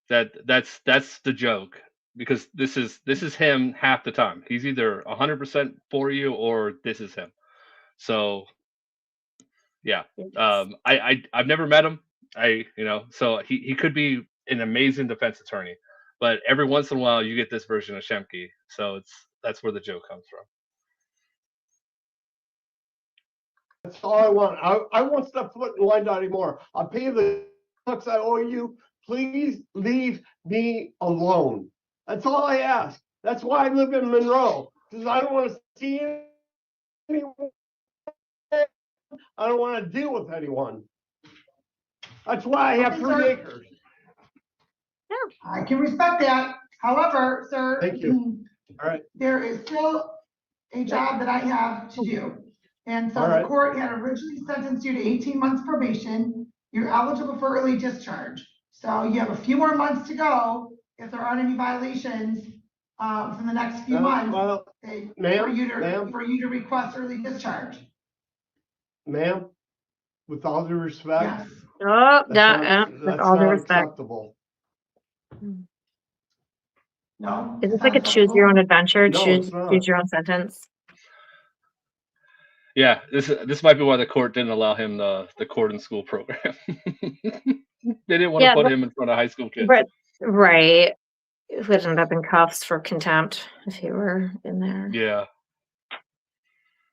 That's the joke because this is him half the time. He's either 100% for you or this is him. So yeah, I've never met him. So he could be an amazing defense attorney, but every once in a while you get this version of Shemke. So that's where the joke comes from. That's all I want. I won't step foot in line anymore. I'll pay you the bucks I owe you. Please leave me alone. That's all I ask. That's why I live in Monroe, because I don't want to see anyone. I don't want to deal with anyone. That's why I have 3 acres. I can respect that. However, sir, Thank you. All right. there is still a job that I have to do. And so All the right. court had originally sentenced you to 18 months probation. You're eligible for early discharge. So you have a few more months to go if there aren't any violations within the next few months for you to request early discharge. Ma'am, with all due respect, Yes. Oh, that's with all due not respect. acceptable. No. Is this like a choose your own adventure? No, choose it's not. choose your own sentence? Yeah, this might be why the court didn't allow him the court and school program. They didn't want to put him in front of high school kids. Right. It would end up in cuffs for contempt if he were in there. Yeah.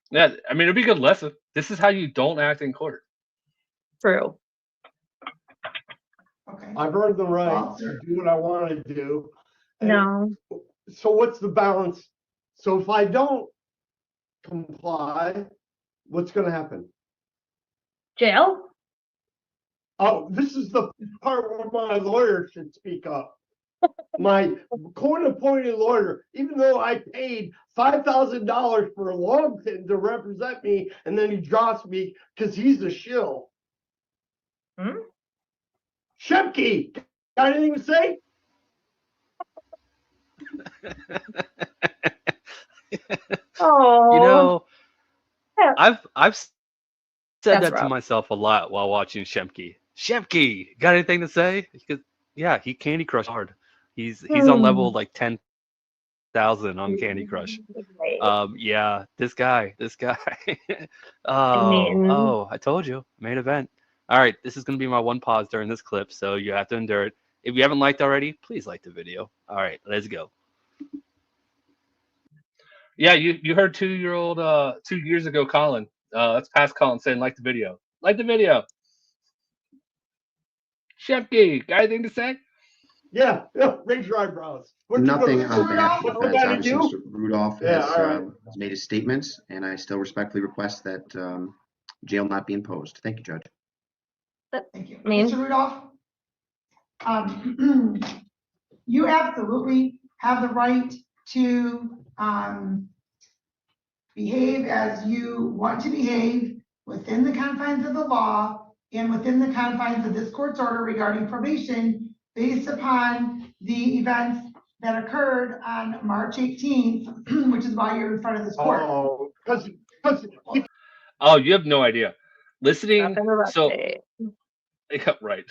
Yeah, I mean, it'd be a good lesson. This is how you don't act in court. True. Okay. I've earned the right to do what I want to do. No. So what's the balance? So if I don't comply, what's going to happen? Jail? Oh, this is the part where my lawyer should speak up. My court-appointed lawyer, even though I paid $5,000 for a Longton to represent me, and then he drops me because he's a shill. Shemke, got anything to say? Oh, I've said That's that to rough. myself a lot while watching Shemke. Shemke, got anything to say? Because yeah, he Candy Crush hard. He's on level like 10,000 on Candy Crush. Yeah, this guy. I told you, main event. All right, this is gonna be my one pause during this clip, so you have to endure it. If you haven't liked already, please like the video. All right, let's go. Yeah, you heard 2 years ago, Colin. That's past Colin saying like the video. Like the video. Shemke, got anything to say? Yeah, raise your eyebrows. Nothing on behalf what of you the defense. gotta Obviously, do? Mr. Rudolph has made his statements, and I still respectfully request that jail not be imposed. Thank you, Judge. Thank you. Mr. Rudolph, you absolutely have the right to behave as you want to behave within the confines of the law and within the confines of this court's order regarding probation based upon the events that occurred on March 18th, which is why you're in front of this court. Oh, Oh, you have no idea. Listening, so yeah, right.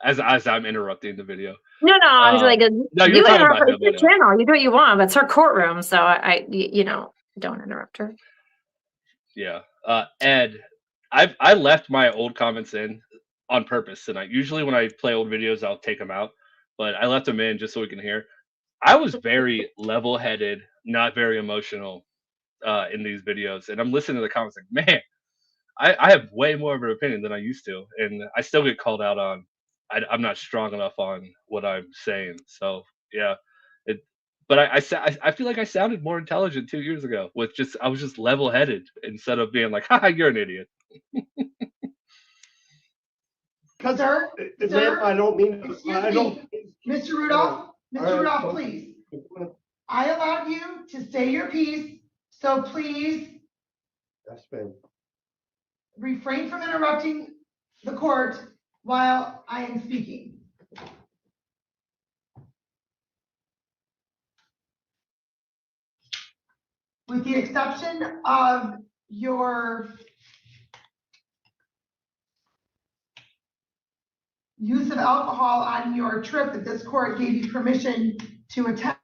as I'm interrupting the video. No, I was like, no, you you're talking interrupt about your channel. You do what you want, but it's her courtroom, so I don't interrupt her. Yeah, Ed, I left my old comments in on purpose tonight. Usually when I play old videos, I'll take them out, but I left them in just so we can hear. I was very level-headed, not very emotional in these videos, and I'm listening to the comments like, man, I have way more of an opinion than I used to, and I still get called out on. I'm not strong enough on what I'm saying. So yeah, but I feel like I sounded more intelligent 2 years ago with I was just level-headed instead of being like, haha, you're an idiot. Sir, I don't mean. Mr. Rudolph, Rudolph, please. I allowed you to say your piece, so please. Yes, ma'am. refrain from interrupting the court while I am speaking. With the exception of your use of alcohol on your trip that this court gave you permission to attend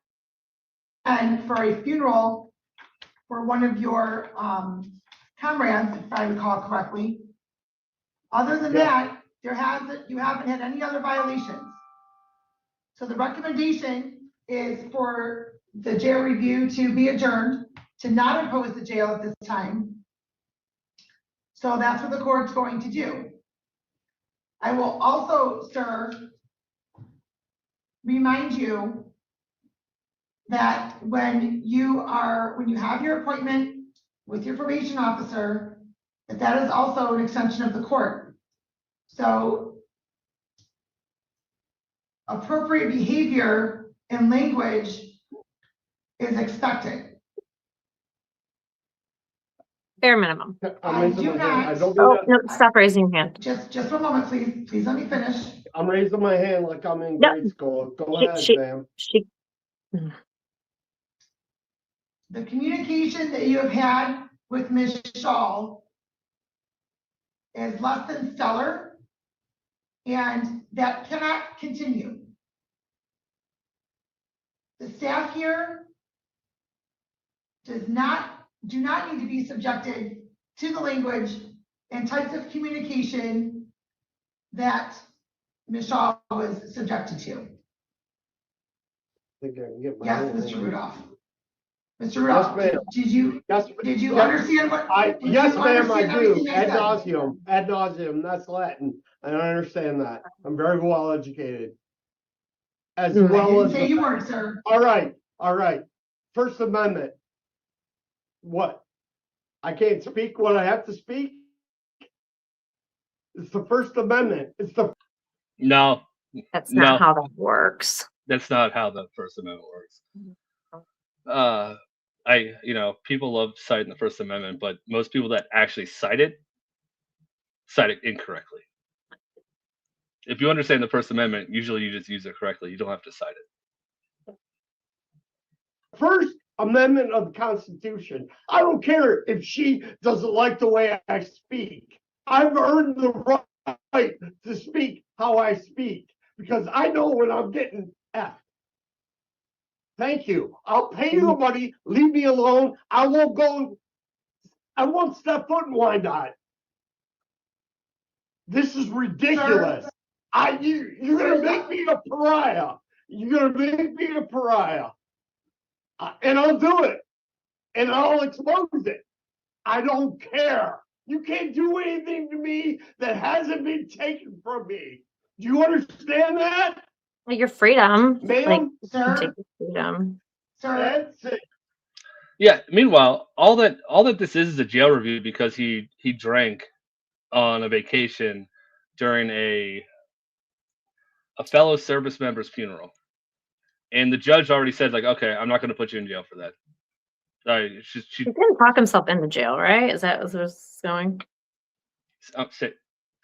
for a funeral for one of your comrades, if I recall correctly. Other than that, you haven't had any other violations. So the recommendation is for the jail review to be adjourned, to not impose the jail at this time. So that's what the court's going to do. I will also, sir, remind you that when you have your appointment with your probation officer, that is also an extension of the court. So appropriate behavior and language is expected. Bare minimum. I do not. Oh, no, stop raising your hand. Just one moment, please. Please let me finish. I'm raising my hand like I'm in No. grade school. Go ahead, ma'am. The communication that you have had with Ms. Shaw is less than stellar, and that cannot continue. The staff here do not need to be subjected to the language and types of communication that Ms. Shaw was subjected to. Yes, Mr. Rudolph. Mr. Rudolph, Yes, ma'am. did you understand what? Yes, ma'am, I do. Ad nauseum, that's Latin. And I understand that. I'm very well educated. As well as. I didn't say you weren't, sir. All right. First Amendment. What? I can't speak what I have to speak? It's the First Amendment. No. That's not how that works. That's not how the First Amendment works. People love citing the First Amendment, but most people that actually cite it incorrectly. If you understand the First Amendment, usually you just use it correctly. You don't have to cite it. First Amendment of the Constitution. I don't care if she doesn't like the way I speak. I've earned the right to speak how I speak because I know when I'm getting F. Thank you. I'll pay you the money. Leave me alone. I won't step foot in Wyandotte. This is ridiculous. You're gonna make me a pariah. You're gonna make me a pariah. And I'll do it. And I'll expose it. I don't care. You can't do anything to me that hasn't been taken from me. Do you understand that? Well, your freedom. Ma'am, sir. Take your freedom. Sir. That's it. Yeah. Meanwhile, all that this is a jail review because he drank on a vacation during a fellow service member's funeral, and the judge already said, like, okay, I'm not going to put you in jail for that. She didn't talk himself into jail, right? Is that what's going? Say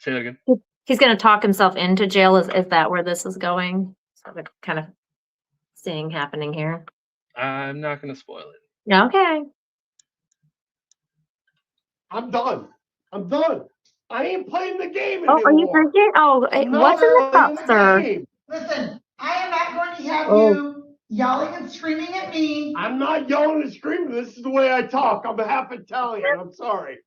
that again. He's going to talk himself into jail. Is that where this is going? So the kind of thing happening here. I'm not going to spoil it. Okay. I'm done. I ain't playing the game Oh, anymore. are you drinking? Oh, what's in the cup, sir? Listen, I am not going to have you yelling and screaming at me. I'm not yelling and screaming. This is the way I talk. I'm half Italian. I'm sorry.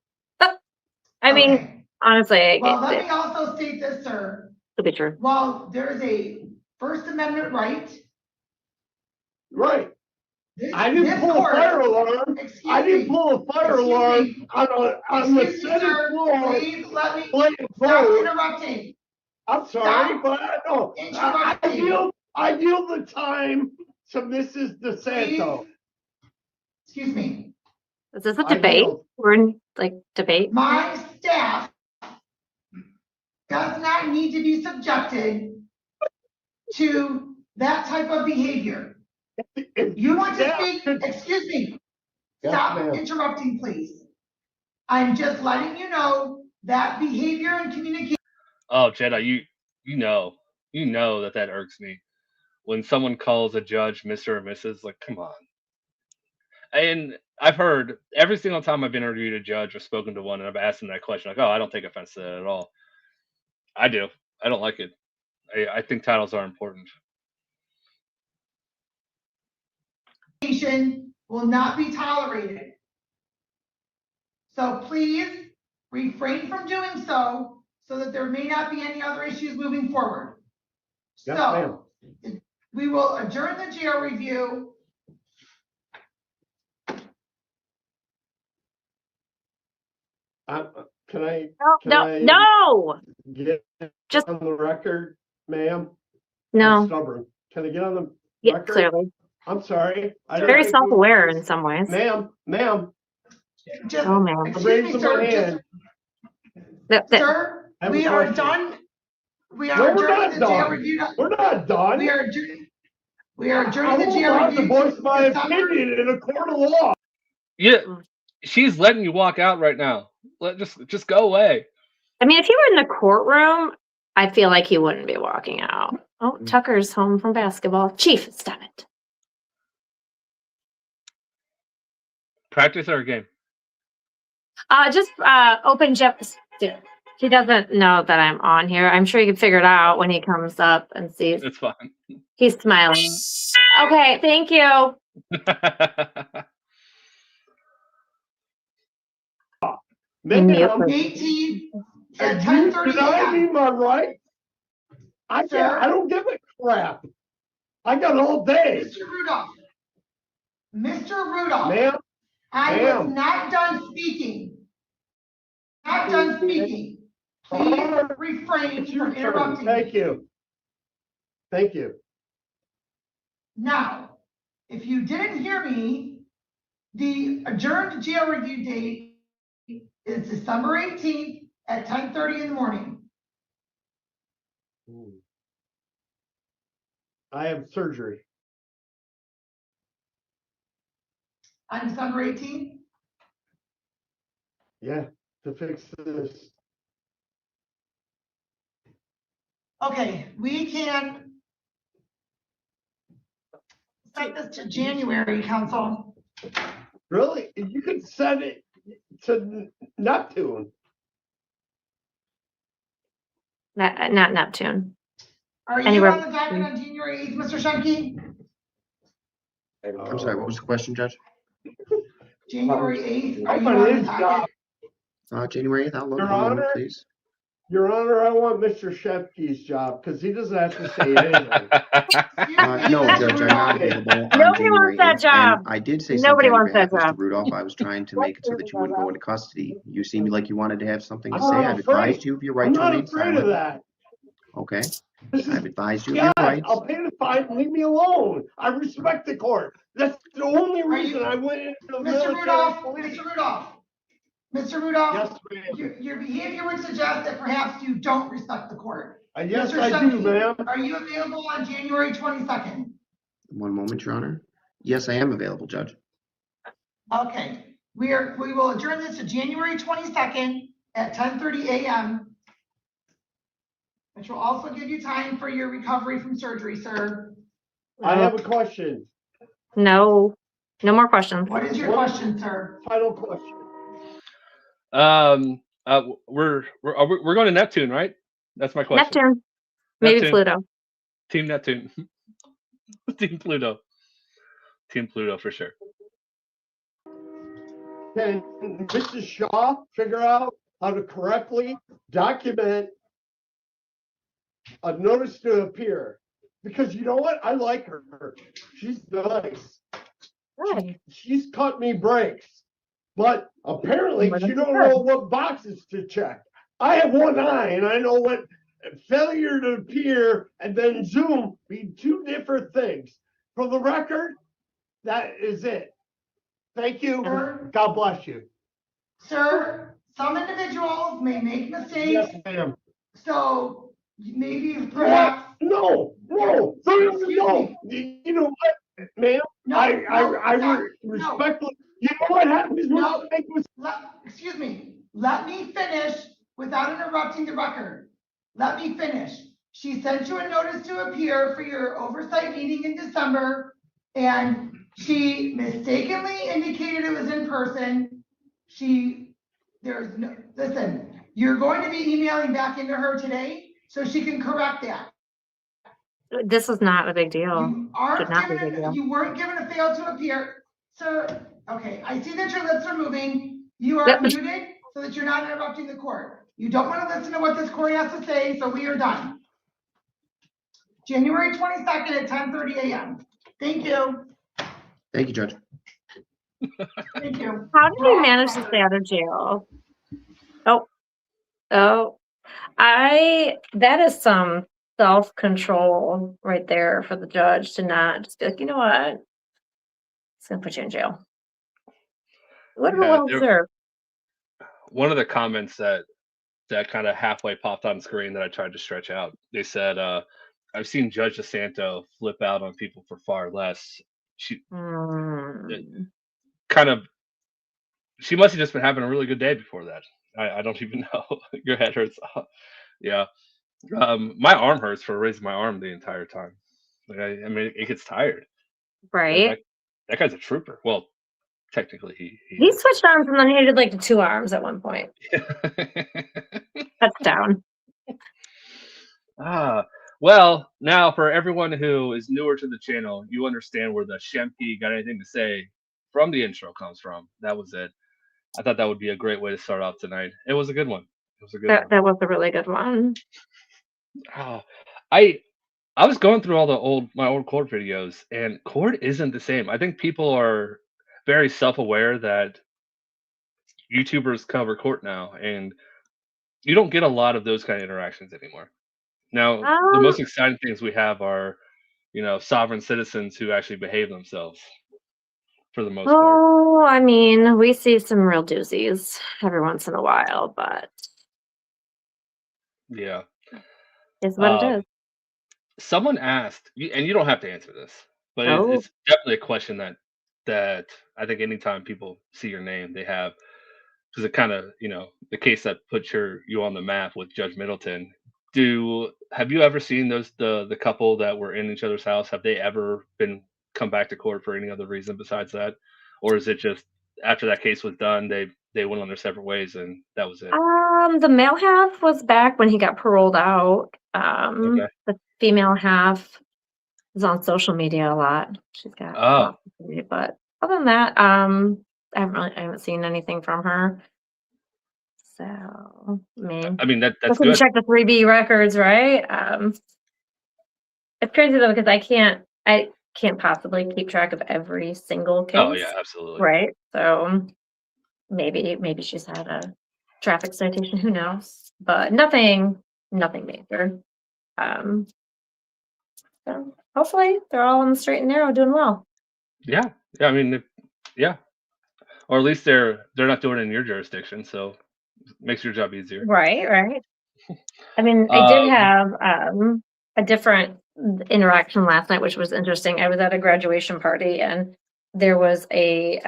I mean, honestly, well, let me also state this, sir. It'll be true. While there is a First Amendment right. Right. I didn't pull a fire alarm. I didn't pull a fire alarm on the Senate floor. Please let me stop interrupting. I'm sorry, but I yield the time to Mrs. DeSanto. Excuse me. Is this a debate? We're in debate. My staff does not need to be subjected to that type of behavior. You want to speak? Excuse me. Stop interrupting, please. I'm just letting you know that behavior and communication. Oh, Jedi, you know that irks me when someone calls a judge Mr. or Mrs. Like, come on. And I've heard every single time I've interviewed a judge or spoken to one, and I've asked them that question, like, oh, I don't take offense to that at all. I do. I don't like it. I think titles are important. Will not be tolerated. So please refrain from doing so that there may not be any other issues moving forward. Yes, so we will adjourn the GR review. Can I No. get Just on the record, ma'am? no. I'm stubborn. Can I get on the Yeah, record? clearly. I'm sorry. Very self-aware in some ways. Ma'am. Just, oh man. Excuse me, sir. Sir, we are done. We are adjourning the GR review. We're not done. We are adjourning the GR review. To voice my opinion in a court of law. Yeah, she's letting you walk out right now. Just go away. I mean, if he were in the courtroom, I feel like he wouldn't be walking out. Oh, Tucker's home from basketball. Chief, stop it. Practice or a game? Just open Jeff. He doesn't know that I'm on here. I'm sure he can figure it out when he comes up and sees. It's fine. He's smiling. Okay, thank you. Ma'am, 18 at you 10:30 deny me a.m. my right? I don't give a crap. I got all day. Mr. Rudolph, Ma'am, I was not done speaking. Please refrain from interrupting me. Thank you. Now, if you didn't hear me, the adjourned GR review date is December 18th at 10:30 in the morning. I have surgery. On December 18th? Yeah, to fix this. Okay, we can set this to January, council. Really? You could send it to Neptune. Not Neptune. Are you on the docket on January 8th, Mr. Shunke? I'm sorry, what was the question, Judge? January 8th, are you on the docket? January 8th, I'll look Your one moment, Honor? please. Your Honor, I want Mr. Shepke's job because he doesn't have to say anything. No, Judge, I'm not available on Nobody January wants that 8th. job. And I did say Nobody something on wants that behalf of job. Mr. Rudolph. I was trying to make it so that you wouldn't go into custody. You seemed like you wanted to have something to I'm say. not I've afraid. advised you of your right I'm to not remain afraid of silent. that. Okay. This is I've advised you of your God, rights. I'll pay the fine. Leave me alone. I respect the court. That's the only reason I went into the military. Mr. Rudolph, Yes, ma'am. your behavior would suggest that perhaps you don't respect the court. Yes, Mr. I do, Shunke, ma'am. Are you available on January 22nd? One moment, Your Honor. Yes, I am available, Judge. Okay, we will adjourn this to January 22nd at 10:30 a.m. which will also give you time for your recovery from surgery, sir. I have a question. No more questions. What is your question, sir? Final question. We're going to Neptune, right? That's my question. Neptune. Maybe Neptune. Pluto. Team Neptune. Team Pluto. Team Pluto for sure. Can Mrs. Shaw figure out how to correctly document a notice to appear? Because you know what? I like her. She's nice. Good. She's cut me breaks. But apparently Well, she that's don't good. know what boxes to check. I have one eye and I know what failure to appear and then Zoom be two different things. For the record, that is it. Thank you. Sir? God bless you. Sir, some individuals may make mistakes, Yes, ma'am. so maybe perhaps. No. You know what, ma'am? I respectfully. You know what happens when you make mistakes? Excuse me. Let me finish with interrupting the record. Let me finish. She sent you a notice to appear for your oversight meeting in December, and she mistakenly indicated it was in person. Listen, you're going to be emailing back into her today so she can correct that. This was not a big deal. You weren't given a fail to appear. Sir, okay, I see that your lips are moving. You are muted so that you're not interrupting the court. You don't want to listen to what this court has to say, so we are done. January 22nd at 10:30 a.m. Thank you. Thank you, Judge. Thank you. How did you manage to stay out of jail? That is some self-control right there for the judge to not just be like, you know what? It's gonna put you in jail. What a well deserved. One of the comments that kind of halfway popped on screen that I tried to stretch out, they said, I've seen Judge DeSanto flip out on people for far less. She must have just been having a really good day before that. I don't even know. Your head hurts. Yeah. My arm hurts for raising my arm the entire time. Like, I mean, it gets tired. Right. Like, that guy's a trooper. Well, technically, he switched arms and then he did like the 2 arms at one point. Touchdown. Well, now for everyone who is newer to the channel, you understand where the Shemke got anything to say from the intro comes from. That was it. I thought that would be a great way to start off tonight. It was a good one. That was a really good one. I was going through all my old court videos, and court isn't the same. I think people are very self-aware that YouTubers cover court now, and you don't get a lot of those kind of interactions anymore. Now, the most exciting things we have are, sovereign citizens who actually behave themselves for the most part. Oh, I mean, we see some real doozies every once in a while, but yeah, it's what it is. Someone asked, and you don't have to answer this, but it's definitely a question that I think anytime people see your name, they have, because it kind of, the case that put you on the map with Judge Middleton. Have you ever seen the couple that were in each other's house? Have they ever come back to court for any other reason besides that, or is it just after that case was done, they went on their separate ways and that was it? The male half was back when he got paroled out. Okay. The female half is on social media a lot. She's got lots of social media, but other than that, I haven't seen anything from her. So I mean that's good. Check the 3B records, right? It's crazy though because I can't possibly keep track of every single case. Oh yeah, absolutely. Right. So maybe she's had a traffic citation, who knows? But nothing major. So hopefully they're all on the straight and narrow doing well. Yeah. I mean, yeah. Or at least they're not doing it in your jurisdiction, so it makes your job easier. Right. I mean, I did have a different interaction last night, which was interesting. I was at a graduation party and there was a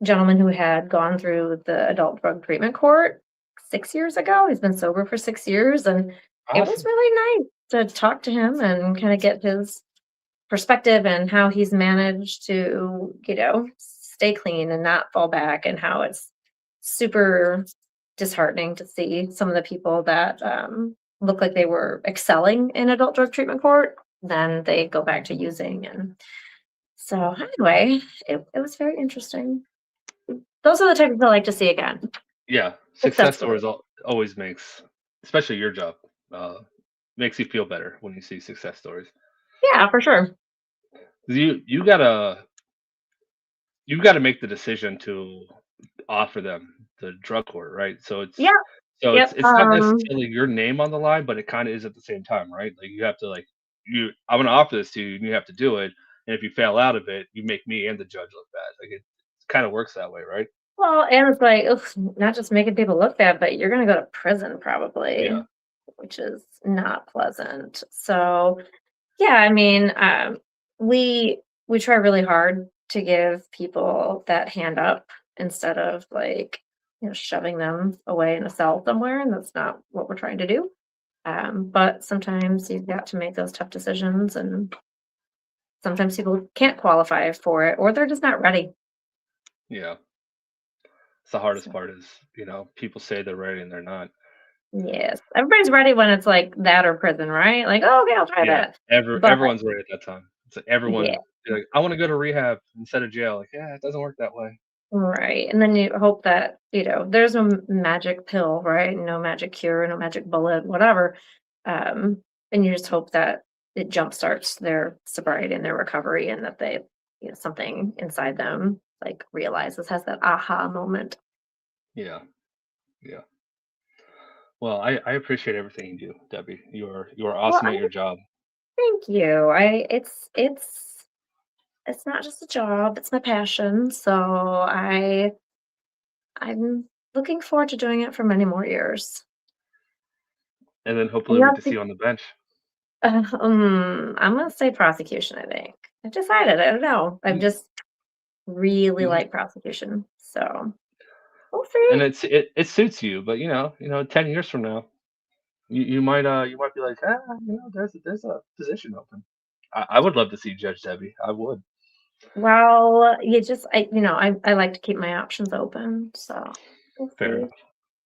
gentleman who had gone through the adult drug treatment court 6 years ago. He's been sober for 6 years, and Awesome. It was really nice to talk to him and kind of get his perspective and how he's managed to, stay clean and not fall back, and how it's super disheartening to see some of the people that look like they were excelling in adult drug treatment court, then they go back to using. And so anyway, it was very interesting. Those are the type of people I like to see again. Yeah, success stories always makes, especially your job, makes you feel better when you see success stories. Yeah, for sure. You gotta make the decision to offer them the drug court, right? So it's it's not necessarily your name on the line, but it kind of is at the same time, right? Like you have to I'm gonna offer this to you, and you have to do it. And if you fail out of it, you make me and the judge look bad. Like it kind of works that way, right? Well, and it's like not just making people look bad, but you're gonna go to prison probably, which is not pleasant. So yeah, I mean, we try really hard to give people that hand up instead of shoving them away in a cell somewhere, and that's not what we're trying to do. But sometimes you've got to make those tough decisions, and sometimes people can't qualify for it, or they're just not ready. Yeah. It's the hardest So, part is, people say they're ready and they're not. yes, everybody's ready when it's like that or prison, right? Like, oh, okay, I'll try Yeah. that. But Everyone's ready at that time. It's like yeah, everyone, like, I want to go to rehab instead of jail. Like, yeah, it doesn't work that way. right. And then you hope that, there's no magic pill, right? No magic cure, no magic bullet, whatever. And you just hope that it jumpstarts their sobriety and their recovery, and that they, something inside them like realizes, has that aha moment. Yeah. Yeah. Well, I appreciate everything you do, Debbie. You are Well, awesome at your job. thank you. It's not just a job, it's my passion. So I'm looking forward to doing it for many more years. And then And hopefully we you'll get to see you on the bench. I'm gonna say prosecution, I think. I've decided, I don't know. I've Mm, just really mhm. like prosecution. So we'll And see. it suits you, but 10 years from now, you might be like, there's a position open. I would love to see Judge Debbie. I would. Well, I like to keep my options open. So we'll Fair see. enough.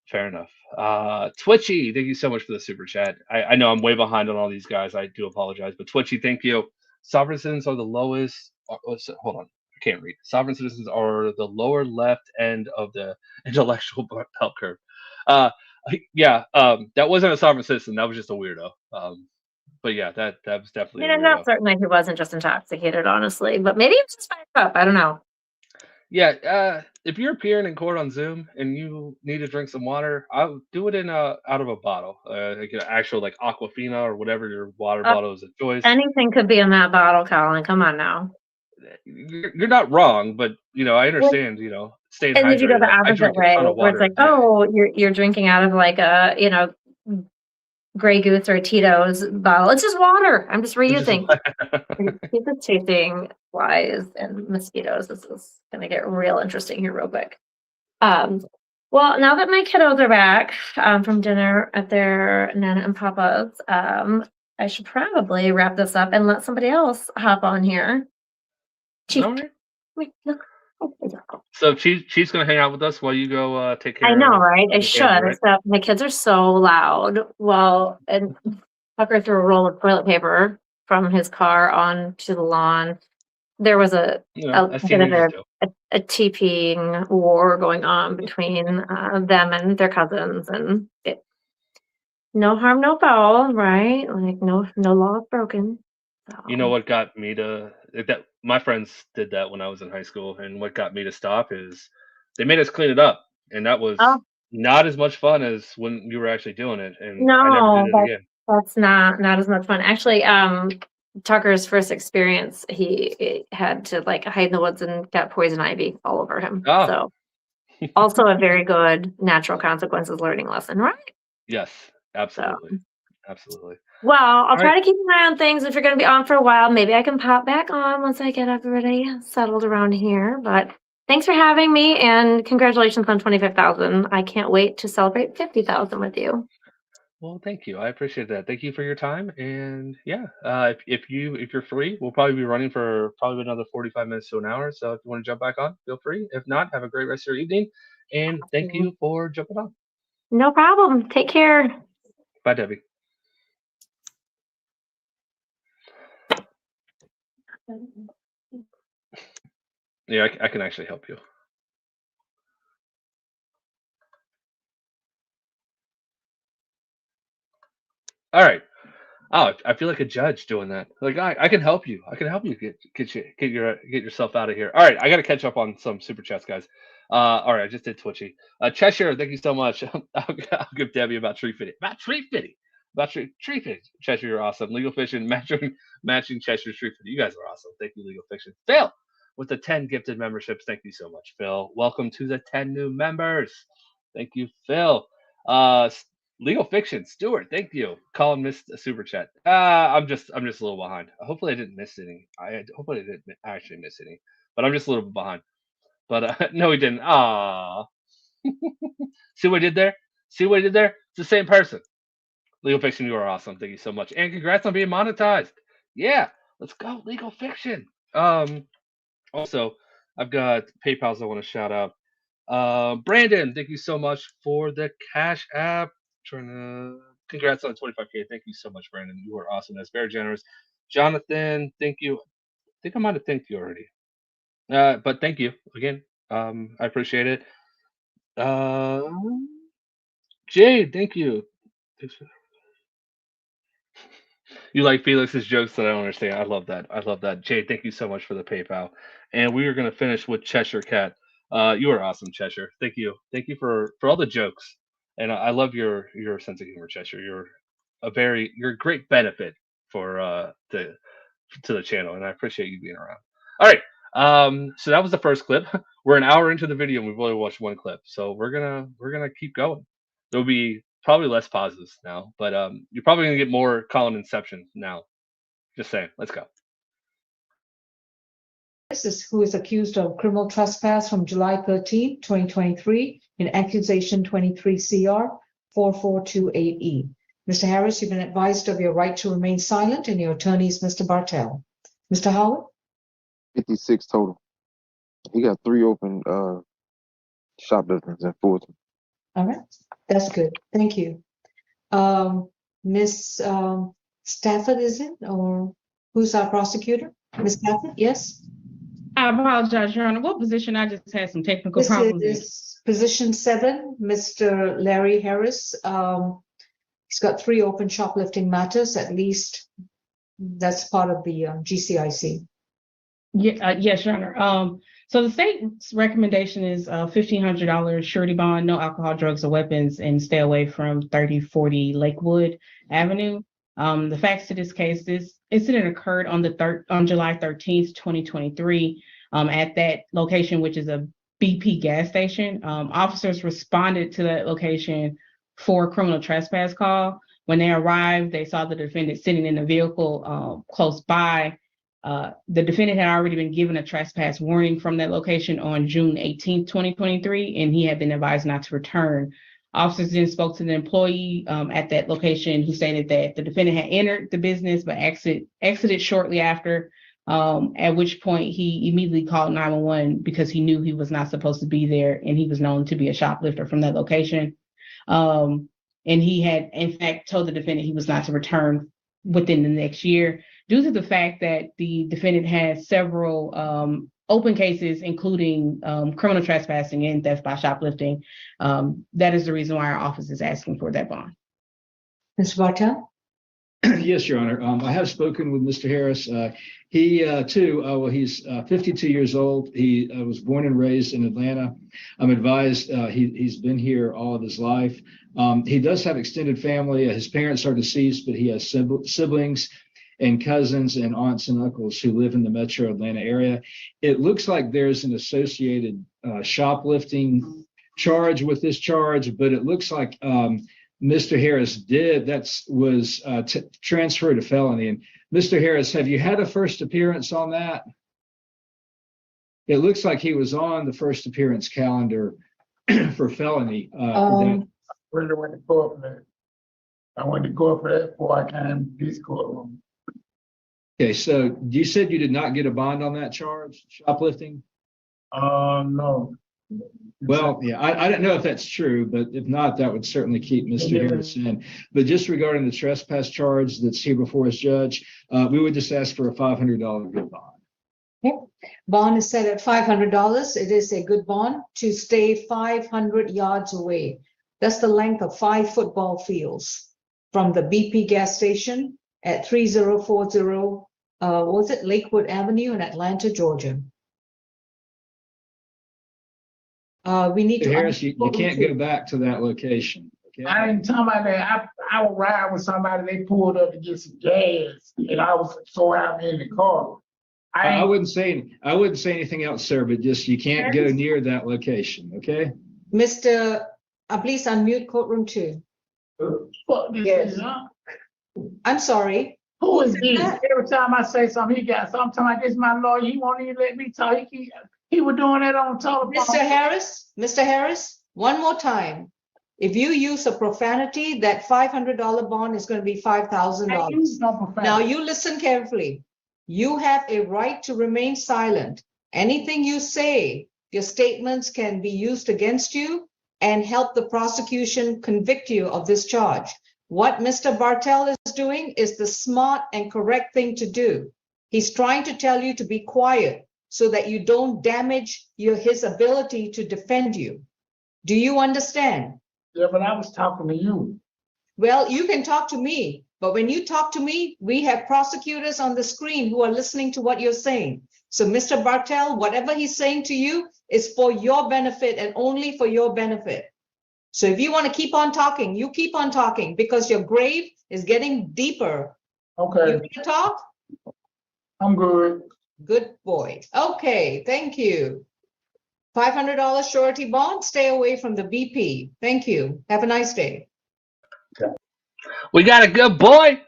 Fair enough. Twitchy, thank you so much for the super chat. I know I'm way behind on all these guys. I do apologize, but Twitchy, thank you. Sovereign citizens are the lowest. Hold on, I can't read. Sovereign citizens are the lower left end of the intellectual bell curve. Uh, yeah. That wasn't a sovereign citizen. That was just a weirdo. But yeah, that was definitely a I'm not weirdo. certain that he wasn't just intoxicated, honestly, but maybe he was just fired up. I don't know. Yeah, if you're appearing in court on Zoom and you need to drink some water, I would do it in out of a bottle, like an actual like Aquafina or whatever your water Uh, bottle is of choice. Anything could be in that bottle, Colin. Come on now. You're not wrong, but I Well, understand. Staying and if you go hydrated. the I opposite drink a way, ton of where it's water like, a day. oh, you're drinking out of like a, Grey Goose or a Tito's bottle. It's just water. I'm just It's just reusing. Keep this chasing flies and mosquitoes. This is gonna get real interesting here real quick. Well, now that my kiddos are back from dinner at their Nana and Papa's, I should probably wrap this up and let somebody else hop on here. Chief, All right. wait, look. Oh, So she's gonna hang out with us while you go take I care know, of right? I the family, should, right? except my kids are so loud. Well, and Tucker threw a roll of toilet paper from his car onto the lawn. There was a As bit of teenagers do. a TPing war going on between them and their cousins, and no harm, no foul, right? Like no law is broken. You know So, what got me to that? My friends did that when I was in high school, and what got me to stop is they made us clean it up, and that was oh not as much fun as when you were actually doing it, and I never did no, it again. that's not as much fun. Actually, Tucker's first experience, he had to like hide in the woods and got poison ivy all over him. Ah, So also a very good natural consequences learning lesson, right? yes, So absolutely, absolutely. well, I'll All right, try to keep an eye on things. If you're going to be on for a while, maybe I can pop back on once I get everybody settled around here. But thanks for having me, and congratulations on 25,000. I can't wait to celebrate 50,000 with you. well, thank you. I appreciate that. Thank you for your time, and yeah, if you're free, we'll probably be running for probably another 45 minutes to an hour. So if you want to jump back on, feel free. If not, have a great rest of your evening, and thank you for jumping on. No problem. Take care. Bye, Debbie. Yeah, I can actually help you. All right. Oh, I feel like a judge doing that. Like I can help you. I can help you get yourself out of here. All right, I got to catch up on some super chats, guys. All right, I just did Twitchy. Cheshire, thank you so much. I'll give Debbie about tree fitting. About tree fitting. Cheshire, you're awesome. Legal fiction matching Cheshire tree fitting. You guys are awesome. Thank you, Legal Fiction. Phil with the 10 gifted memberships. Thank you so much, Phil. Welcome to the 10 new members. Thank you, Phil. Legal Fiction, Stuart, thank you. Colin missed a super chat. I'm just a little behind. Hopefully I didn't miss any. Hopefully I didn't actually miss any, but I'm just a little bit behind. But no, he didn't. Ah, See what I did there? See what I did there? It's the same person. Legal Fiction, you are awesome. Thank you so much. And congrats on being monetized. Yeah, let's go. Legal Fiction. Also, I've got PayPals I want to shout out. Brandon, thank you so much for the Cash App. Trying to congrats on 25K. Thank you so much, Brandon. You are awesome. That's very generous. Jonathan, thank you. I think I might have thanked you already. But thank you again. I appreciate it. Jade, thank you. You like Felix's jokes that I don't understand. I love that. I love that. Jade, thank you so much for the PayPal. And we are going to finish with Cheshire Cat. You are awesome, Cheshire. Thank you. Thank you for all the jokes. And I love your sense of humor, Cheshire. You're a great benefit for to the channel, and I appreciate you being around. All right. So that was the first clip. We're an hour into the video and we've only watched one clip. So we're gonna keep going. There'll be probably less pauses now, but you're probably gonna get more Colin Inception now. Just saying. Let's go. Who is accused of criminal trespass from July 13, 2023 in accusation 23 CR 4428E. Mr. Harris, you've been advised of your right to remain silent, and your attorney is Mr. Bartell. Mr. Howard? 56 total. He got 3 open shopliftings in Fulton. All right, that's good. Thank you. Miss Stafford, is it? Or who's our prosecutor? Miss Stafford, yes? I apologize, Your Honor. What position? I just had some technical problems. This is position 7, Mr. Larry Harris. He's got 3 open shoplifting matters, at least. That's part of the GCIC. Yeah, yes, Your Honor. So the state's recommendation is $1,500 surety bond, no alcohol, drugs, or weapons, and stay away from 3040 Lakewood Avenue. The facts to this case: this incident occurred on July 13th, 2023, at that location, which is a BP gas station. Officers responded to that location for a criminal trespass call. When they arrived, they saw the defendant sitting in a vehicle close by. The defendant had already been given a trespass warning from that location on June 18th, 2023, and he had been advised not to return. Officers then spoke to the employee at that location, who stated that the defendant had entered the business but exited shortly after, at which point he immediately called 911 because he knew he was not supposed to be there, and he was known to be a shoplifter from that location. And he had, in fact, told the defendant he was not to return within the next year, due to the fact that the defendant had several open cases, including criminal trespassing and theft by shoplifting. That is the reason why our office is asking for that bond. Mr. Bartel? Yes, Your Honor. I have spoken with Mr. Harris. He too, he's 52 years old. He was born and raised in Atlanta. I'm advised he's been here all of his life. He does have extended family. His parents are deceased, but he has siblings and cousins and aunts and uncles who live in the metro Atlanta area. It looks like there's an associated shoplifting charge with this charge, but it looks like Mr. Harris was transferred to felony. And Mr. Harris, have you had a first appearance on that? It looks like he was on the first appearance calendar for felony. I really went to court for that. I went to court for that before I came to this courtroom. Okay, so you said you did not get a bond on that charge, shoplifting? No. Well, yeah, I don't know if that's true, but if not, that would certainly keep Mr. Harris in. But just regarding the trespass charge that's here before his judge, we would just ask for a $500 good bond. Okay. Bond is set at $500. It is a good bond to stay 500 yards away. That's the length of 5 football fields from the BP gas station at 3040, Lakewood Avenue in Atlanta, Georgia. We need to. Harris, you can't go back to that location. Okay? I ain't talking about that. I would ride with somebody. They pulled up to get some gas, and I was so happy in the car. I wouldn't say anything else, sir. But just you can't go near that location. Okay, Mr. Please unmute courtroom 2. Yes. I'm sorry. Who is he? Every time I say something, he got something. Like this, my lawyer. He won't even let me talk. He was doing that on telephone. Mr. Harris. One more time. If you use a profanity, that $500 bond is going to be $5,000. Now you listen carefully. You have a right to remain silent. Anything you say, your statements can be used against you and help the prosecution convict you of this charge. What Mr. Bartell is doing is the smart and correct thing to do. He's trying to tell you to be quiet so that you don't damage his ability to defend you. Do you understand? Yeah, but I was talking to you. Well, you can talk to me, but when you talk to me, we have prosecutors on the screen who are listening to what you're saying. So Mr. Bartell, whatever he's saying to you is for your benefit and only for your benefit. So if you want to keep on talking, you keep on talking because your grave is getting deeper. Okay. You want to talk? I'm good. Good boy. Okay, thank you. $500 surety bond, stay away from the BP. Thank you. Have a nice day. We got a good boy.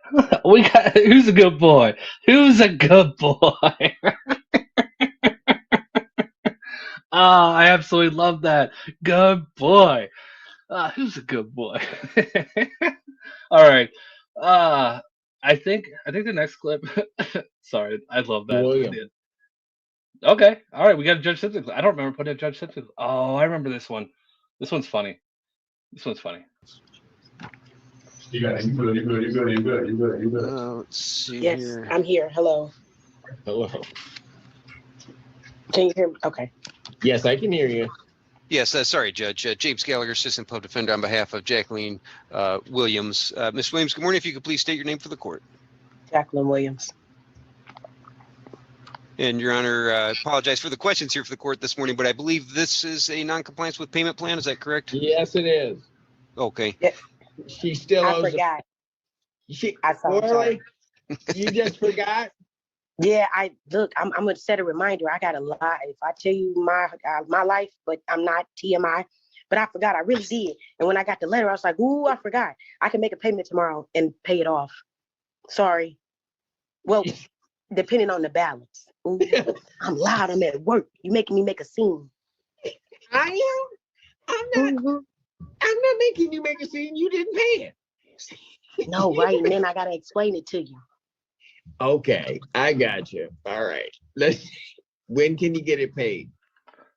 Who's a good boy? Who's a good boy? I absolutely love that. Good boy. Who's a good boy? All right. I think the next clip. Sorry, I love that. William. Okay. All right. We got a Judge Simpson. I don't remember putting a Judge Simpson. Oh, I remember this one. This one's funny. This one's funny. You got it. You good. Let's see Yes, here. I'm here. Hello. Hello. Can you hear me? Okay. Yes, I can hear you. Yes, sorry, Judge. James Gallagher, Assistant Public Defender on behalf of Jacqueline Williams. Ms. Williams, good morning. If you could please state your name for the court. Jacqueline Williams. And Your Honor, I apologize for the questions here for the court this morning, but I believe this is a non-compliance with payment plan. Is that correct? Yes, it is. Okay. Yeah. She still I owes. forgot. She I saw it, really? You just forgot? Yeah, I'm gonna set a reminder. I got a lot. If I tell you my life, but I'm not TMI, but I forgot. I really did. And when I got the letter, I was like, ooh, I forgot. I can make a payment tomorrow and pay it off. Sorry. Well, depending on the balance. Ooh, I'm loud. I'm at work. You making me make a scene. I am. I'm not making you make a scene. You didn't pay it. No, right? And then I gotta explain it to you. Okay, I got you. All right. When can you get it paid?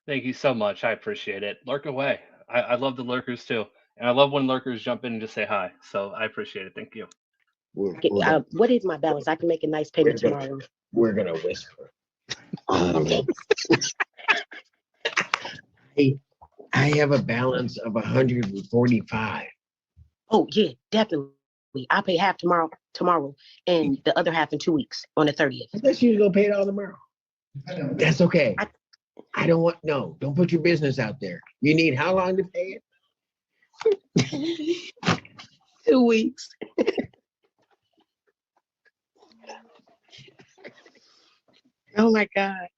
Thank you so much. I appreciate it. Lurk away. I love the lurkers too. And I love when lurkers jump in and just say hi. So I appreciate it. Thank you. What is my balance? I can make a nice payment tomorrow. We're going to whisper. I have a balance of 145. Oh, yeah, definitely. I'll pay half tomorrow, and the other half in 2 weeks on the 30th. I thought you was going to pay it all tomorrow. That's okay. I don't want, no, don't put your business out there. You need how long to pay it? 2 weeks. Oh my God.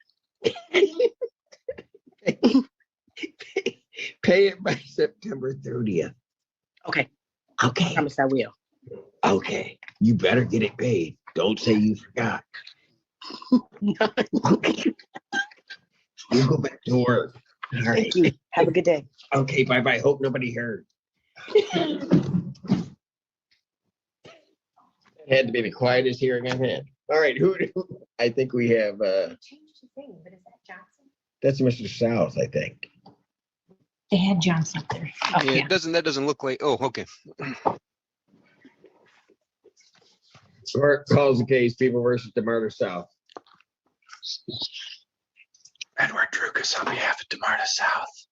Pay it by September 30th. Okay. Okay. I promise I will. Okay. You better get it paid. Don't say you forgot. Okay. You go back to work. All right. Thank you. Have a good day. Okay, bye-bye. Hope nobody heard. It had to be the quietest hearing I've had. All right, I think we have that's Mr. South, I think. They had Johnson there. Oh, yeah, that doesn't look like. Oh, okay. Court calls the case, People versus DeMarta South. Edward Drukas on behalf of DeMarta South.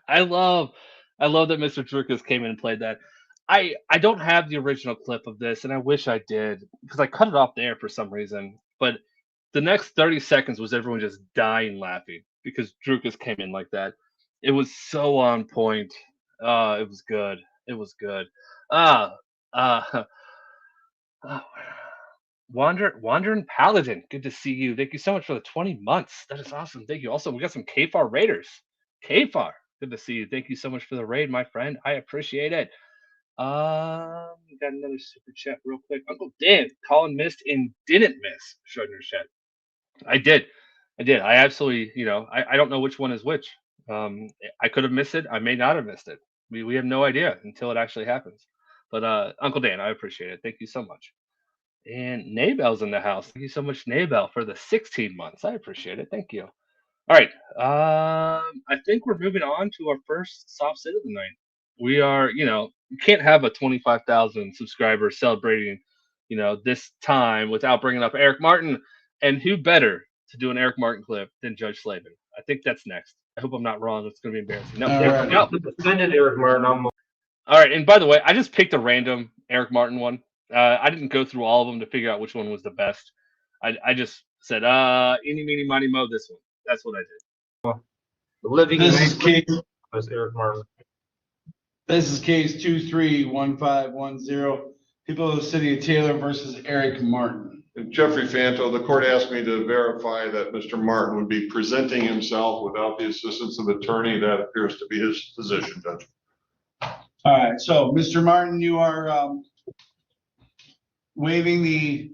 I love that Mr. Drukas came in and played that. I don't have the original clip of this, and I wish I did because I cut it off there for some reason. But the next 30 seconds was everyone just dying laughing because Drukas came in like that. It was so on point. It was good. It was good. Wandering Paladin, good to see you. Thank you so much for the 20 months. That is awesome. Thank you. Also, we got some KFAR Raiders. KFAR, good to see you. Thank you so much for the raid, my friend. I appreciate it. We got another super chat real quick. Uncle Dan, Colin missed and didn't miss. Showed in your chat. I did. I did. I absolutely, I don't know which one is which. I could have missed it. I may not have missed it. We have no idea until it actually happens. But Uncle Dan, I appreciate it. Thank you so much. And Nabel's in the house. Thank you so much, Nabel, for the 16 months. I appreciate it. Thank you. All right. I think we're moving on to our first soft sit of the night. We are, you can't have a 25,000 subscribers celebrating, this time without bringing up Eric Martin. And who better to do an Eric Martin clip than Judge Slavin? I think that's next. I hope I'm not wrong. It's going to be embarrassing. No, no. Defended Eric Martin. All right. And by the way, I just picked a random Eric Martin one. I didn't go through all of them to figure out which one was the best. I just said, eeny, meeny, miny, mo, this one. That's what I did. The living This is case. was Eric Martin. This is case 231510. People of the City of Taylor versus Eric Martin. Jeffrey Fanto, the court asked me to verify that Mr. Martin would be presenting himself without the assistance of attorney. That appears to be his position, Judge. All right, so Mr. Martin, you are waiving the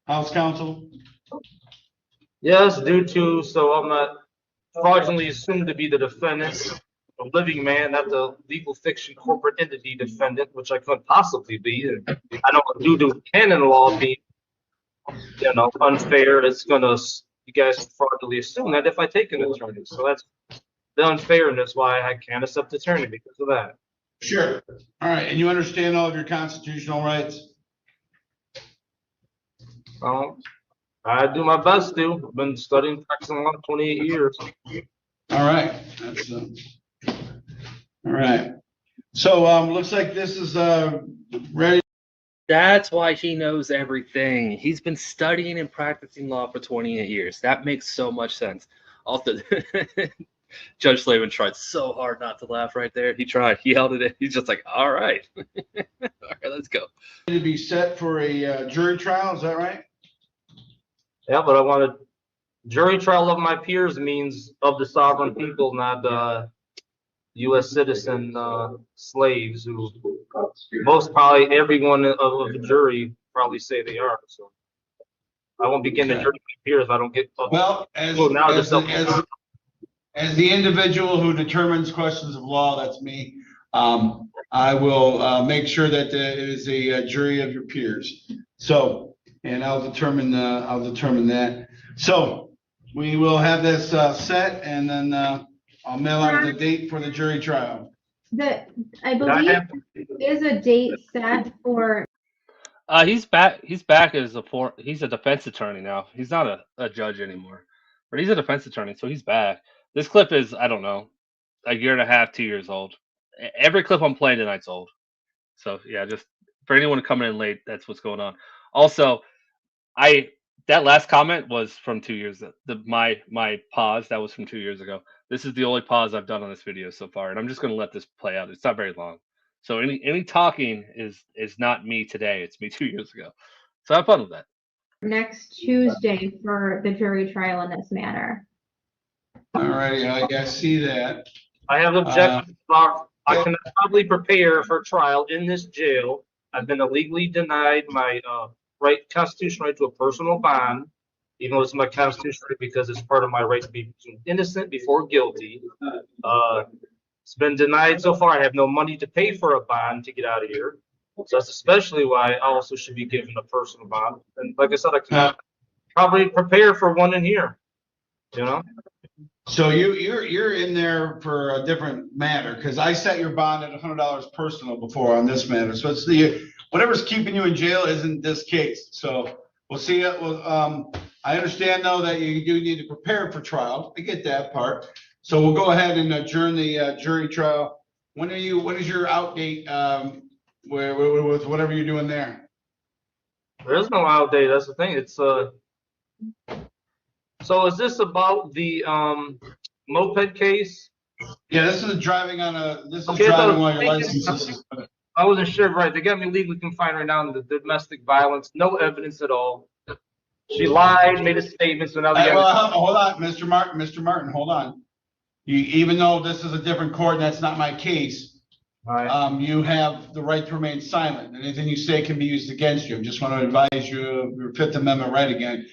House Counsel. Yes, so I'm not fraudulently assumed to be the defendant, a living man, not the legal fiction corporate entity defendant, which I couldn't possibly be. And I know due to canon law being, unfair, it's gonna, you guys fraudulently assume that if I take an attorney. So that's the unfairness why I can't accept attorney because of that. Sure. All right, and you understand all of your constitutional rights? I do my best to. I've been studying practicing law 28 years. All right. That's all right. So looks like this is ready. That's why he knows everything. He's been studying and practicing law for 28 years. That makes so much sense. Also, Judge Slavin tried so hard not to laugh right there. He tried. He held it in. He's just like, all right. All right, let's go. To be set for a jury trial, is that right? Yeah, but I wanted jury trial of my peers means of the sovereign people, not U.S. citizen slaves who most probably everyone of the jury probably say they are. So I won't begin to jury my peers if I don't get. Well, as the individual who determines questions of law, that's me. I will make sure that it is a jury of your peers. So. And I'll determine that. So we will have this set, and then I'll mail out the date for the jury trial. I believe there's a date set for. He's back. He's back as he's a defense attorney now. He's not a judge anymore, but he's a defense attorney, so he's back. This clip is, I don't know, a year and a half, 2 years old. Every clip I'm playing tonight's old. So yeah, just for anyone coming in late, that's what's going on. Also, that last comment was from 2 years. My pause that was from 2 years ago. This is the only pause I've done on this video so far, and I'm just going to let this play out. It's not very long, so any talking is not me today. It's me 2 years ago. So have fun with that. Next Tuesday for the jury trial in this matter. All righty, I see that. I have objections. I cannot probably prepare for trial in this jail. I've been illegally denied my constitutional right to a personal bond, even though it's my constitutional right because it's part of my right to be innocent before guilty. It's been denied so far. I have no money to pay for a bond to get out of here. So that's especially why I also should be given a personal bond. And like I said, I cannot probably prepare for one in here. So you're in there for a different matter because I set your bond at $100 personal before on this matter. So it's whatever's keeping you in jail isn't this case. So we'll see it. I understand though that you do need to prepare for trial. I get that part. So we'll go ahead and adjourn the jury trial. When is your out date? With whatever you're doing there. There is no out date. That's the thing. It's So is this about the moped case? Yeah, this is driving while your license is. I wasn't sure, right? They got me legally confined right now in the domestic violence. No evidence at all. She lied, made a statement, so now they hold on, Mr. Martin, hold on. Even though this is a different court and that's not my case, you have the right to remain silent. Anything you say can be used against you. I just want to advise you of your Fifth Amendment right again.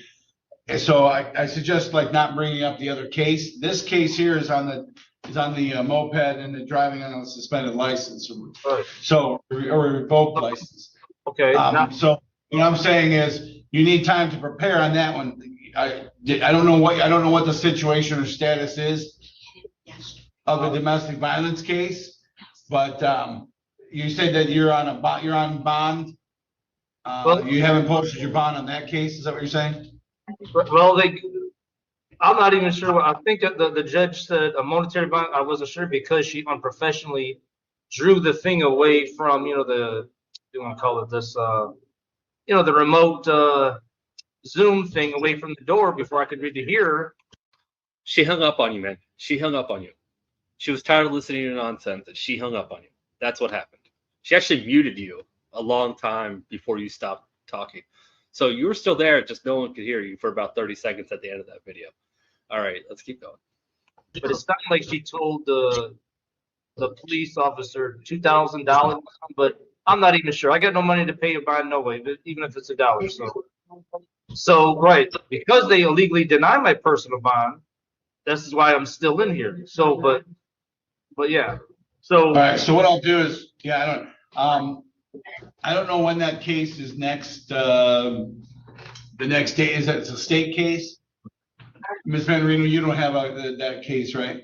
So I suggest like not bringing up the other case. This case here is on the moped and the driving on a suspended license. So, or a revoked license. Okay. So what I'm saying is you need time to prepare on that one. I don't know what the situation or status is of a domestic violence case, but you said that you're on bond. You haven't posted your bond on that case. Is that what you're saying? Well, I'm not even sure. I think that the judge said a monetary bond. I wasn't sure because she unprofessionally drew the thing away from, you want to call it this, the remote Zoom thing away from the door before I could read the hearer. She hung up on you, man. She hung up on you. She was tired of listening to your nonsense, and she hung up on you. That's what happened. She actually muted you a long time before you stopped talking. So you were still there, just no one could hear you for about 30 seconds at the end of that video. All right, let's keep going. But it's not like she told the police officer $2,000, but I'm not even sure. I got no money to pay a bond no way, but even if it's $1. So right, because they illegally deny my personal bond, this is why I'm still in here. So, but yeah. So all right. So what I'll do is, I don't know when that case is next. The next day is that it's a state case. Ms. Van Reno, you don't have that case, right?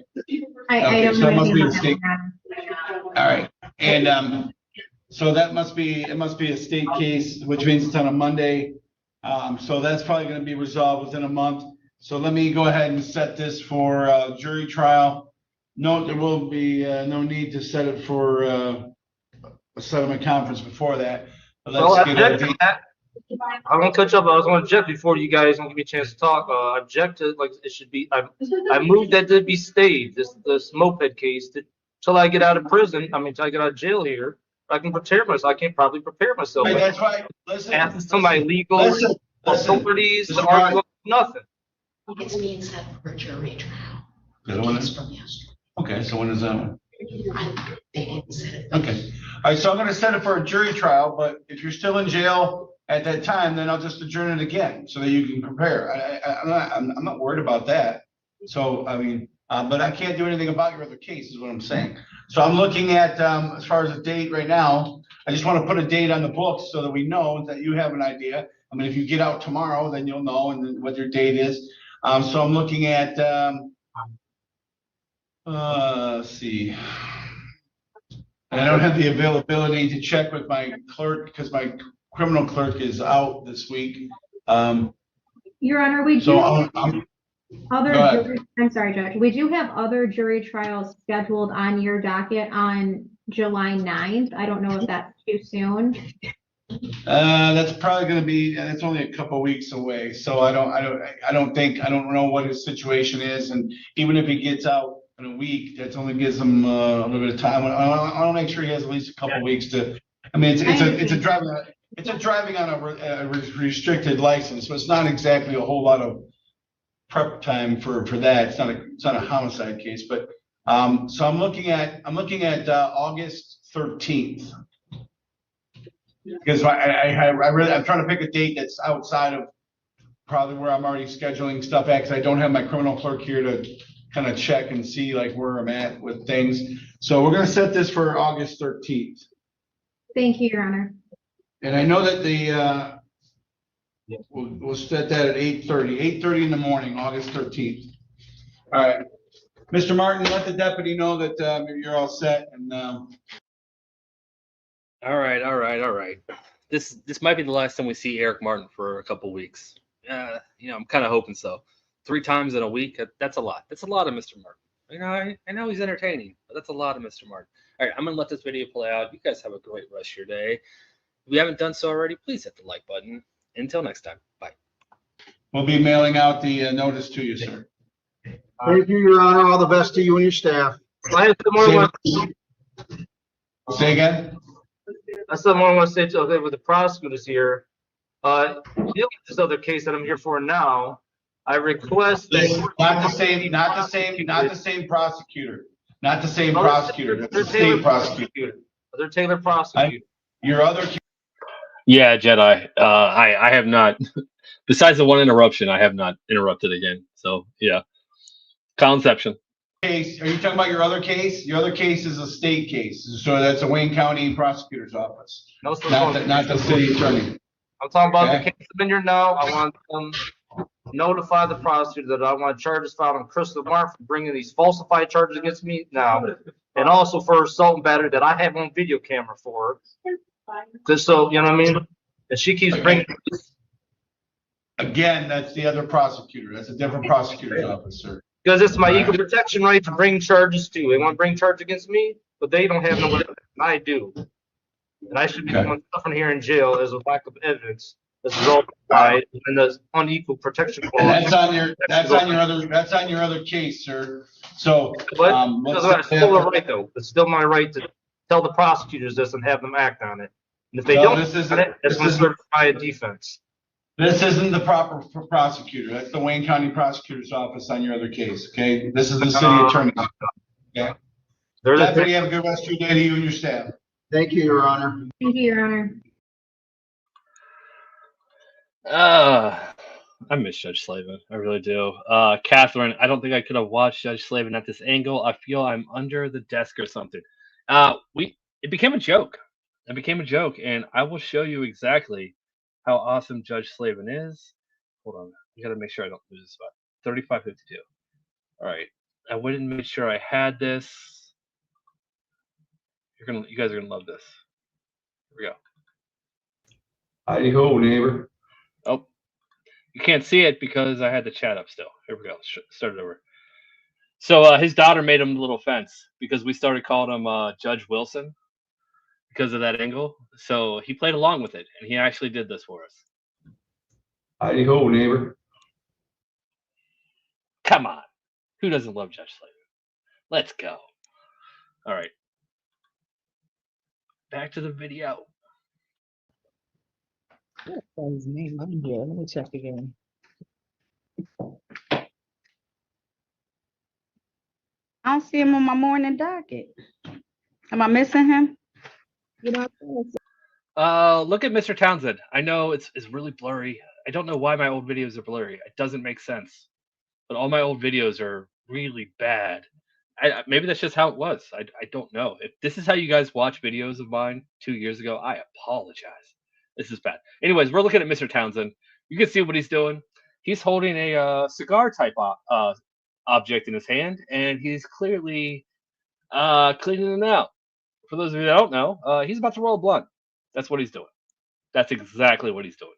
I don't so know it must be a anything state. about All right, and so it must be a state case, which means it's on a Monday. So that's probably going to be resolved within a month. So let me go ahead and set this for jury trial. No, there will be no need to set it for a settlement conference before that. But let's get a date. I won't catch up. I was going to object before you guys don't give me a chance to talk. I object to like it should be. I moved that to be stayed. This moped case till I get out of prison. I mean, till I get out of jail here. I can prepare myself. I can't probably prepare myself. Right, that's right. Listen, ask somebody legal authorities to argue nothing. It's being set for a jury trial. The other one is? Okay, so when is that one? Okay. All right, so I'm going to set it for a jury trial, but if you're still in jail at that time, then I'll just adjourn it again so that you can prepare. I'm not worried about that. So, I mean, but I can't do anything about your other case is what I'm saying. So I'm looking at, as far as a date right now, I just want to put a date on the books so that we know that you have an idea. I mean, if you get out tomorrow, then you'll know and what your date is. So I'm looking at, let's see. And I don't have the availability to check with my clerk because my criminal clerk is out this week. Your Honor, we do So I'm sorry, Judge. We do have other jury trials scheduled on your docket on July 9th. I don't know if that's too soon. That's probably going to be. It's only a couple weeks away, so I don't know what his situation is, and even if he gets out in a week, that only gives him a little bit of time. I want to make sure he has at least a couple weeks to. I mean, it's a driving on a restricted license, so it's not exactly a whole lot of prep time for that. It's not a homicide case, but so I'm looking at August 13th. Because I'm trying to pick a date that's outside of probably where I'm already scheduling stuff at, because I don't have my criminal clerk here to kind of check and see like where I'm at with things. So we're going to set this for August 13th. Thank you, Your Honor. And I know that we'll set that at 8:30 in the morning, August 13th. All right. Mr. Martin, let the deputy know that you're all set. And All right. This might be the last time we see Eric Martin for a couple weeks. I'm kind of hoping so. 3 times in a week, that's a lot. That's a lot of Mr. Martin. I know he's entertaining, but that's a lot of Mr. Martin. All right, I'm going to let this video play out. You guys have a great rest of your day. If you haven't done so already, please hit the like button. Until next time, bye. we'll be mailing out the notice to you, sir. Thank you, Your Honor. All the best to you and your staff. Say again? That's the more I want to say to with the prosecutors here. Dealing with this other case that I'm here for now, I request that not the same prosecutor. Not the same prosecutor. That's the state prosecutor. They're Taylor prosecutor. Your other. Yeah, Jedi. I have not Besides the one interruption, I have not interrupted again. So yeah, Conception. Case, are you talking about your other case? Your other case is a state case, so that's a Wayne County Prosecutor's Office, No, sir, not the city attorney. I'm talking about Okay. the case I'm in here now. I want notify the prosecutor that I want charges filed on Chris Lamar for bringing these falsified charges against me now, and also for assault and battery that I have on video camera for her. Just so you know what I mean. And she keeps bringing. Again, that's the other prosecutor. That's a different prosecutor's office, sir. Because it's my equal protection right to bring charges too. They want to bring charges against me, but they don't have no evidence. I do. And I should be the one suffering here in jail as a lack of evidence. This is all applied and the unequal protection clause. And that's on your other case, sir. So it's still a right though. It's still my right to tell the prosecutors this and have them act on it. And if they don't, it's going to certify a defense. This isn't the proper prosecutor. That's the Wayne County Prosecutor's Office on your other case, okay? This is the city attorney. Okay? Deputy, have a good rest of your day to you and your staff. Thank you, Your Honor. Thank you, Your Honor. I miss Judge Slavin. I really do. Catherine, I don't think I could have watched Judge Slavin at this angle. I feel I'm under the desk or something. It became a joke. It became a joke, and I will show you exactly how awesome Judge Slavin is. Hold on. You gotta make sure I don't lose this spot. 3552. All right. I went and made sure I had this. You guys are gonna love this. Here we go. Howdy ho, neighbor. Oh, you can't see it because I had the chat up still. Here we go. Start it over. So his daughter made him a little fence because we started calling him Judge Wilson because of that angle. So he played along with it, and he actually did this for us. Howdy ho, neighbor. Come on. Who doesn't love Judge Slavin? Let's go. All right. Back to the video. What's his name on here? Let me check again. I don't see him on my morning docket. Am I missing him? You know, Look at Mr. Townsend. I know it's really blurry. I don't know why my old videos are blurry. It doesn't make sense. But all my old videos are really bad. Maybe that's just how it was. I don't know. If this is how you guys watch videos of mine 2 years ago, I apologize. This is bad. Anyways, we're looking at Mr. Townsend. You can see what he's doing. He's holding a cigar type object in his hand, and he's clearly cleaning it out. For those of you that don't know, he's about to roll a blunt. That's what he's doing. That's exactly what he's doing.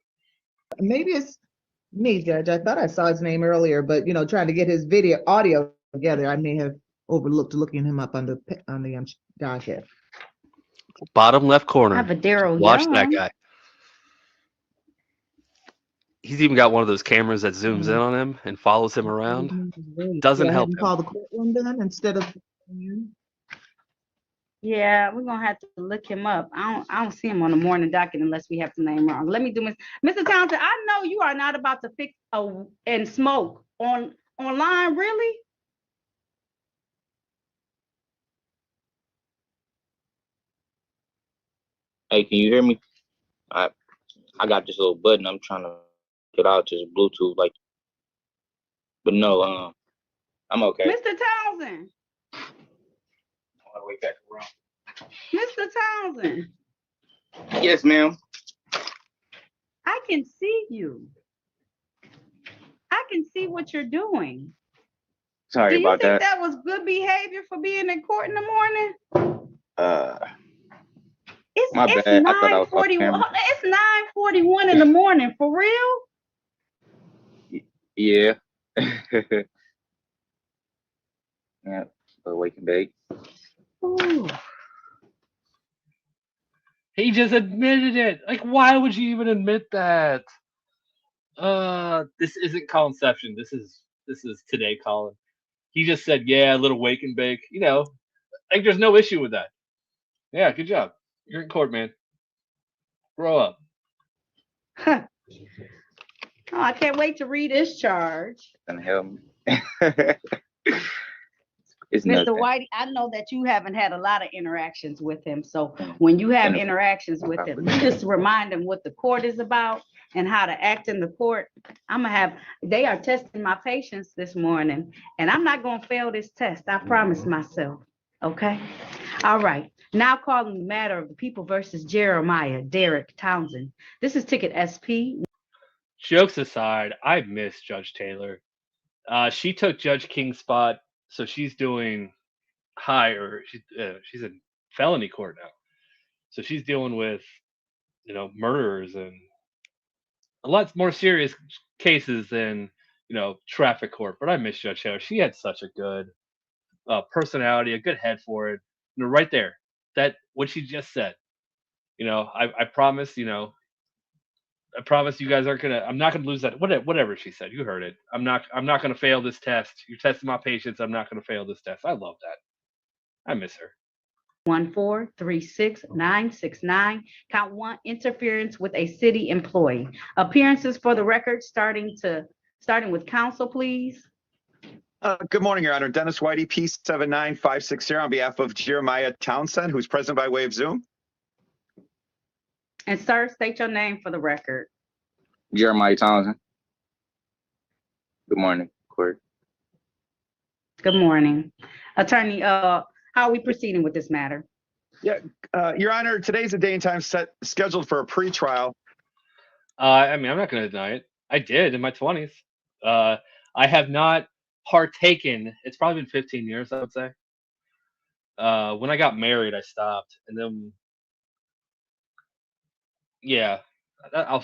maybe it's me, Judge. I thought I saw his name earlier, but trying to get his audio together, I may have overlooked looking him up on the docket. Bottom left corner. I have a Daryl Watch Young. that guy. He's even got one of those cameras that zooms in on him and follows him around. Doesn't help him. Call the courtroom then instead of. Yeah, we're gonna have to look him up. I don't see him on the morning docket unless we have the name wrong. Let me do Mr. Townsend. I know you are not about to fix and smoke online, really? Hey, can you hear me? I got this little button I'm trying to get out to Bluetooth, but no, I'm okay. Mr. Townsend. On the way back around. Mr. Townsend. Yes, ma'am. I can see you. I can see what you're doing. Sorry about Do you think that. that was good behavior for being in court in the morning? My It's bad. I thought I was off 9:41. camera. It's 9:41 in the morning. For real? Yeah. Yeah, a wake and bake. Ooh. He just admitted it. Like, why would you even admit that? This isn't Colinception. This is today, Colin. He just said, yeah, a little wake and bake. Like there's no issue with that. Yeah, good job. You're in court, man. Grow up. Oh, I can't wait to read this charge. Gonna help me. It's Mr. nothing. Whitey, I know that you haven't had a lot of interactions with him. So when you have interactions with him, you just remind him what the court is about and how to act in the court. They are testing my patience this morning, and I'm not going to fail this test. I promise myself. Okay. All right. Now calling the matter of the people versus Jeremiah Derek Townsend. This is ticket SP. Jokes aside, I miss Judge Taylor. She took Judge King's spot, so she's doing higher. She's in felony court now, so she's dealing with murderers and a lot more serious cases than traffic court. But I miss Judge Taylor. She had such a good personality, a good head for it. Right there, that what she just said. I promise. I promise you guys aren't gonna. I'm not gonna lose that. Whatever she said, you heard it. I'm not gonna fail this test. You're testing my patience. I'm not gonna fail this test. I love that. I miss her. 1436969. Count 1, interference with a city employee. Appearances for the record, starting with counsel, please. Good morning, Your Honor. Dennis Whitey, P79560 on behalf of Jeremiah Townsend, who's present by way of Zoom. And sir, state your name for the record. Jeremiah Townsend. Good morning, court. Good morning. Attorney, how are we proceeding with this matter? Yeah, Your Honor, today's a day and time scheduled for a pretrial. I'm not going to deny it. I did in my 20s. I have not partaken. It's probably been 15 years, I would say. When I got married, I stopped, and then yeah, I'll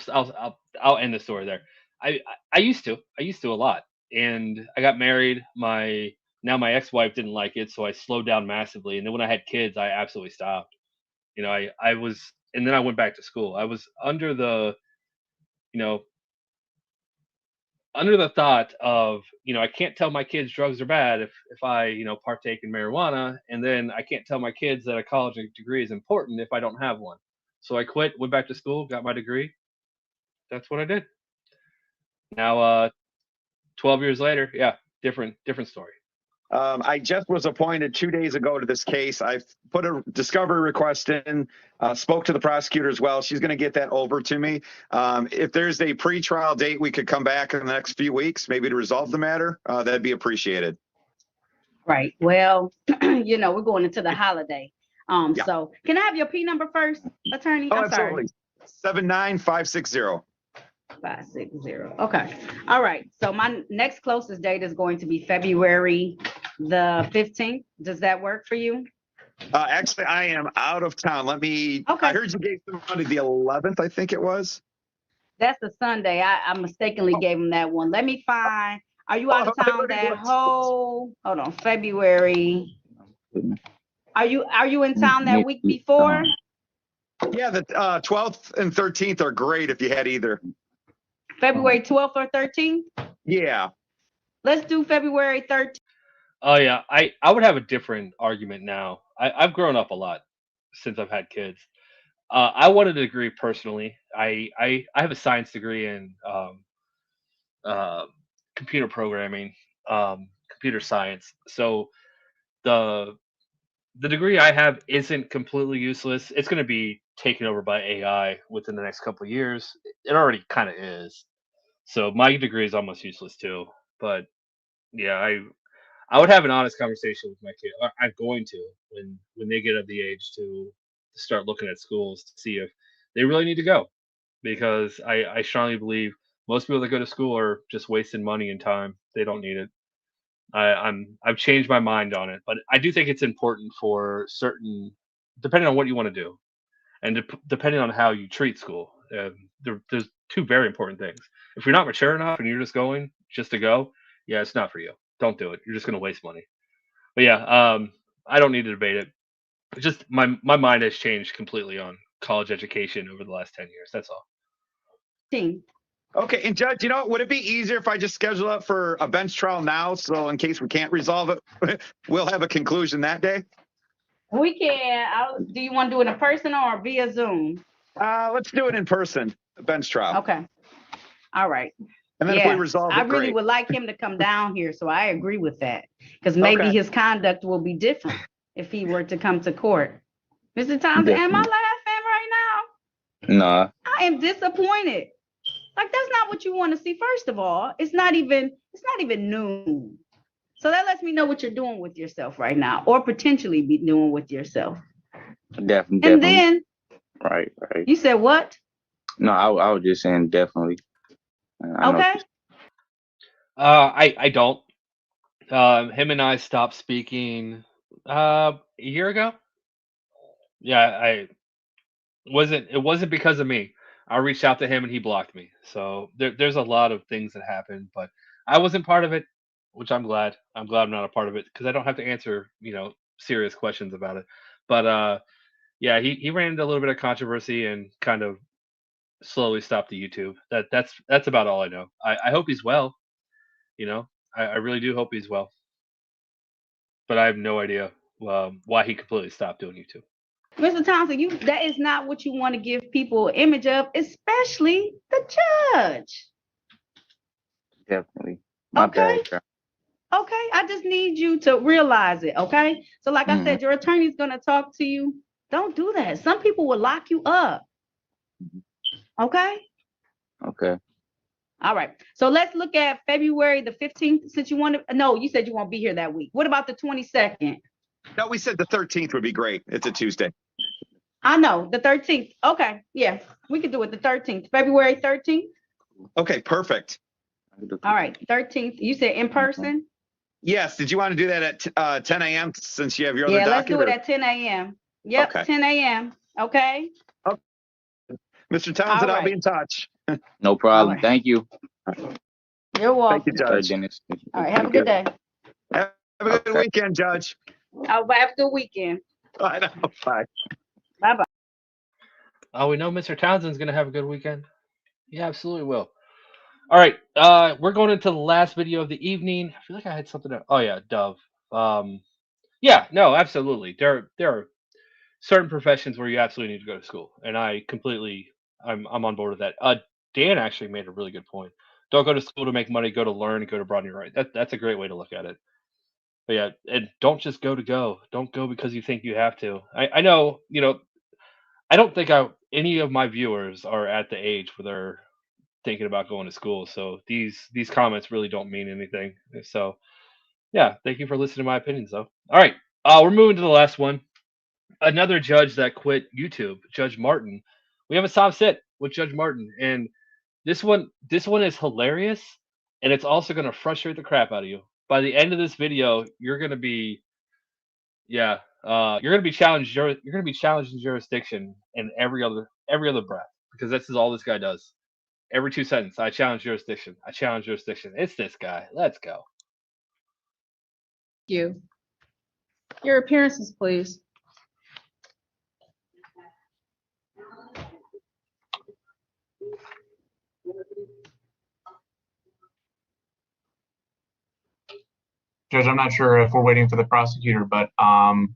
end the story there. I used to a lot, and I got married. My ex-wife didn't like it, so I slowed down massively. And then when I had kids, I absolutely stopped. I was, and then I went back to school. I was under the thought of, I can't tell my kids drugs are bad if I, partake in marijuana, and then I can't tell my kids that a college degree is important if I don't have one. So I quit, went back to school, got my degree. That's what I did. Now, 12 years later, yeah, different story. I just was appointed 2 days ago to this case. I've put a discovery request in, spoke to the prosecutor as well. She's going to get that over to me. If there's a pretrial date, we could come back in the next few weeks, maybe to resolve the matter. That'd be appreciated. Right. Well, we're going into the holiday. Yeah. So can I have your P number first, attorney? Oh, I'm absolutely. 79560. 560. Okay. All right. So my next closest date is going to be February the 15th. Does that work for you? Actually, I am out of town. Okay. I heard you gave somebody the 11th, I think it was. That's the Sunday. I mistakenly gave him that one. Let me find. Are you out of town that whole? Hold on. February. Are you in town that week before? Yeah, the 12th and 13th are great if you had either. February 12th or 13th? Yeah. Let's do February 13th. Oh yeah, I would have a different argument now. I've grown up a lot since I've had kids. I wanted a degree personally. I have a science degree in computer programming, computer science. So the degree I have isn't completely useless. It's going to be taken over by AI within the next couple of years. It already kind of is. So my degree is almost useless too. But yeah, I would have an honest conversation with my kid. I'm going to when they get of the age to start looking at schools to see if they really need to go, because I strongly believe most people that go to school are just wasting money and time. They don't need it. I've changed my mind on it, but I do think it's important for certain, depending on what you want to do, and depending on how you treat school. There's two very important things. If you're not mature enough and you're just going just to go, yeah, it's not for you. Don't do it. You're just going to waste money. But yeah, I don't need to debate it. It's just my mind has changed completely on college education over the last 10 years. That's all. Okay, and Judge, would it be easier if I just schedule up for a bench trial now, so in case we can't resolve it, we'll have a conclusion that day? We can. Do you want to do it in person or via Zoom? Let's do it in person, a bench trial. Okay. All right. And then if we resolve it, I really great. would like him to come down here, so I agree with that, because maybe his conduct will be different if he were to come to court. Mr. Townsend, am I laughing right now? Nah. I am disappointed. Like, that's not what you want to see. First of all, it's not even noon. So that lets me know what you're doing with yourself right now, or potentially be doing with yourself. Definitely. And then Right. you said what? No, I was just saying definitely. I know. Okay. I don't. Him and I stopped speaking a year ago. Yeah, it wasn't because of me. I reached out to him and he blocked me. So there's a lot of things that happened, but I wasn't part of it, which I'm glad. I'm glad I'm not a part of it because I don't have to answer, serious questions about it. But yeah, he ran into a little bit of controversy and kind of slowly stopped the YouTube. That's about all I know. I hope he's well. I really do hope he's well. But I have no idea why he completely stopped doing YouTube. Mr. Thompson, that is not what you want to give people an image of, especially the judge. Definitely. My bad, girl. Okay, I just need you to realize it, okay? So like I said, your attorney's going to talk to you. Don't do that. Some people will lock you up. Okay? Okay. All right. So let's look at February the 15th, since you said you won't be here that week. What about the 22nd? No, we said the 13th would be great. It's a Tuesday. I know, the 13th. Okay, yeah, we could do it the 13th, February 13th. Okay, perfect. All right, 13th. You said in person? Yes. Did you want to do that at 10 a.m. since you have your other docket? Yeah, let's do it at 10 a.m. Yep, okay. 10 a.m. Okay. Mr. Townsend, I'll be in touch. No problem. Right. Thank you. You're welcome. Thank you, Judge. All right, have a good day. Have a good weekend, Judge. Have a good weekend. I know. Bye. Bye-bye. Oh, we know Mr. Townsend's going to have a good weekend. He absolutely will. All right, we're going into the last video of the evening. I feel like I had something else. Oh, yeah, Dove. Yeah, no, absolutely. There are certain professions where you absolutely need to go to school, and I'm on board with that. Dan actually made a really good point. Don't go to school to make money. Go to learn. Go to broaden your right. That's a great way to look at it. But yeah, and don't just go to go. Don't go because you think you have to. I know, I don't think any of my viewers are at the age where they're thinking about going to school. So these comments really don't mean anything. So yeah, thank you for listening to my opinions though. All right, we're moving to the last one. Another judge that quit YouTube, Judge Martin. We have a SovCit with Judge Martin, and this one is hilarious, and it's also going to frustrate the crap out of you. By the end of this video, you're going to be, you're going to be challenged. You're going to be challenged in jurisdiction in every other breath, because this is all this guy does. Every 2 sentences, I challenge jurisdiction. I challenge jurisdiction. It's this guy. Let's go. You. Your appearances, please. Judge, I'm not sure if we're waiting for the prosecutor, but on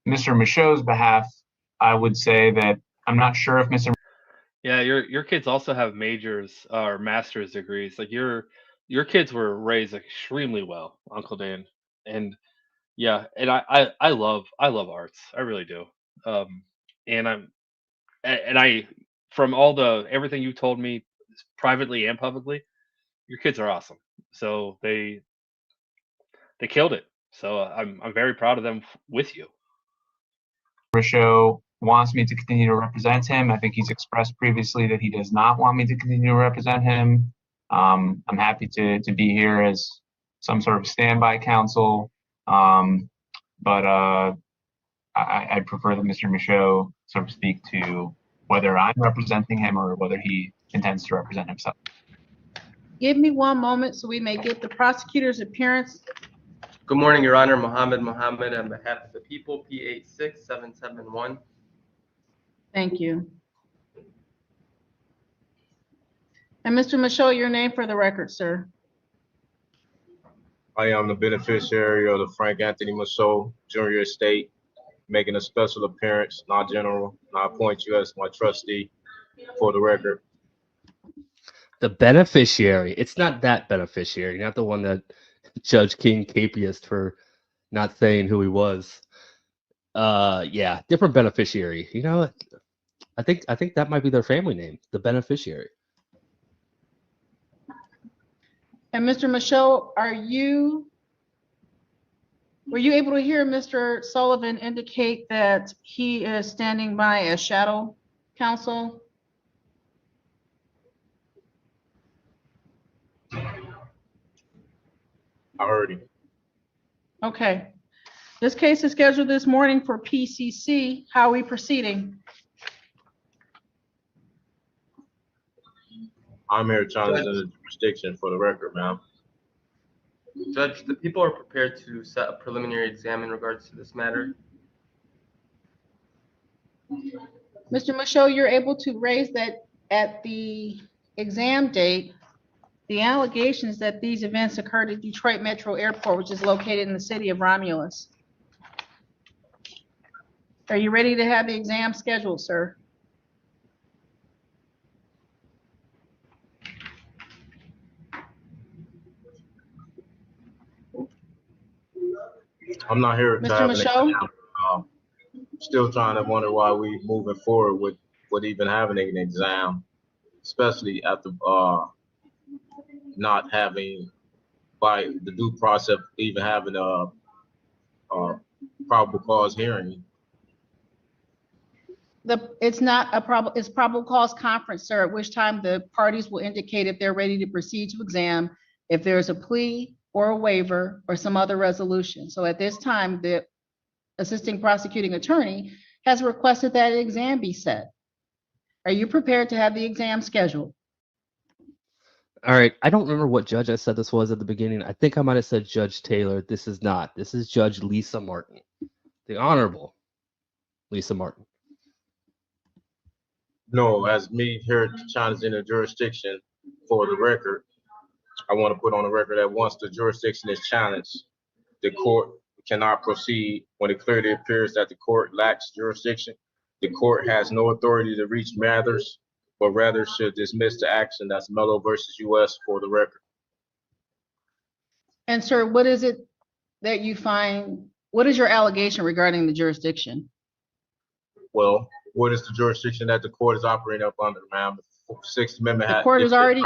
Mr. Michaud's behalf, I would say that I'm not sure if Mr. Yeah, your kids also have majors or master's degrees. Like your kids were raised extremely well, Uncle Dan. And yeah, and I love arts. I really do. And I from everything you told me privately and publicly, your kids are awesome. So they killed it. So I'm very proud of them with you. Michaud wants me to continue to represent him. I think he's expressed previously that he does not want me to continue to represent him. I'm happy to be here as some sort of standby counsel, but I prefer that Mr. Michaud sort of speak to whether I'm representing him or whether he intends to represent himself. Give me one moment so we may get the prosecutor's appearance. Good morning, Your Honor. Mohammed on behalf of the people, P86771. Thank you. And Mr. Michaud, your name for the record, sir. I am the beneficiary of the Frank Anthony Michaud Jr. estate, making a special appearance, not general. And I appoint you as my trustee for the record. The beneficiary. It's not that beneficiary, not the one that Judge King capious for not saying who he was. Yeah, different beneficiary. I think that might be their family name, the beneficiary. And Mr. Michaud, were you able to hear Mr. Sullivan indicate that he is standing by as shadow counsel? I heard him. Okay. This case is scheduled this morning for PCC. How are we proceeding? I'm here challenging the jurisdiction for the record, ma'am. Judge, the people are prepared to set a preliminary exam in regards to this matter. Mr. Michaud, you're able to raise that at the exam date, the allegations that these events occurred at Detroit Metro Airport, which is located in the city of Romulus. Are you ready to have the exam scheduled, sir? I'm not here to Mr. have an Michaud? exam. Still trying to wonder why we moving forward with even having an exam, especially after not having by the due process even having a probable cause hearing. It's not a problem, it's probable cause conference, sir, at which time the parties will indicate if they're ready to proceed to exam, if there's a plea or a waiver or some other resolution. So at this time, the assisting prosecuting attorney has requested that an exam be set. Are you prepared to have the exam scheduled? All right. I don't remember what judge I said this was at the beginning. I think I might have said Judge Taylor. This is not. This is Judge Lisa Martin, the Honorable Lisa Martin. No, as me here challenging the jurisdiction for the record, I want to put on the record that once the jurisdiction is challenged, the court cannot proceed when it clearly appears that the court lacks jurisdiction. The court has no authority to reach matters, but rather should dismiss the action. That's Mello versus U.S. for the record. And sir, what is it that you find, what is your allegation regarding the jurisdiction? Well, what is the jurisdiction that the court is operating up under, ma'am? The Sixth Amendment The court has already,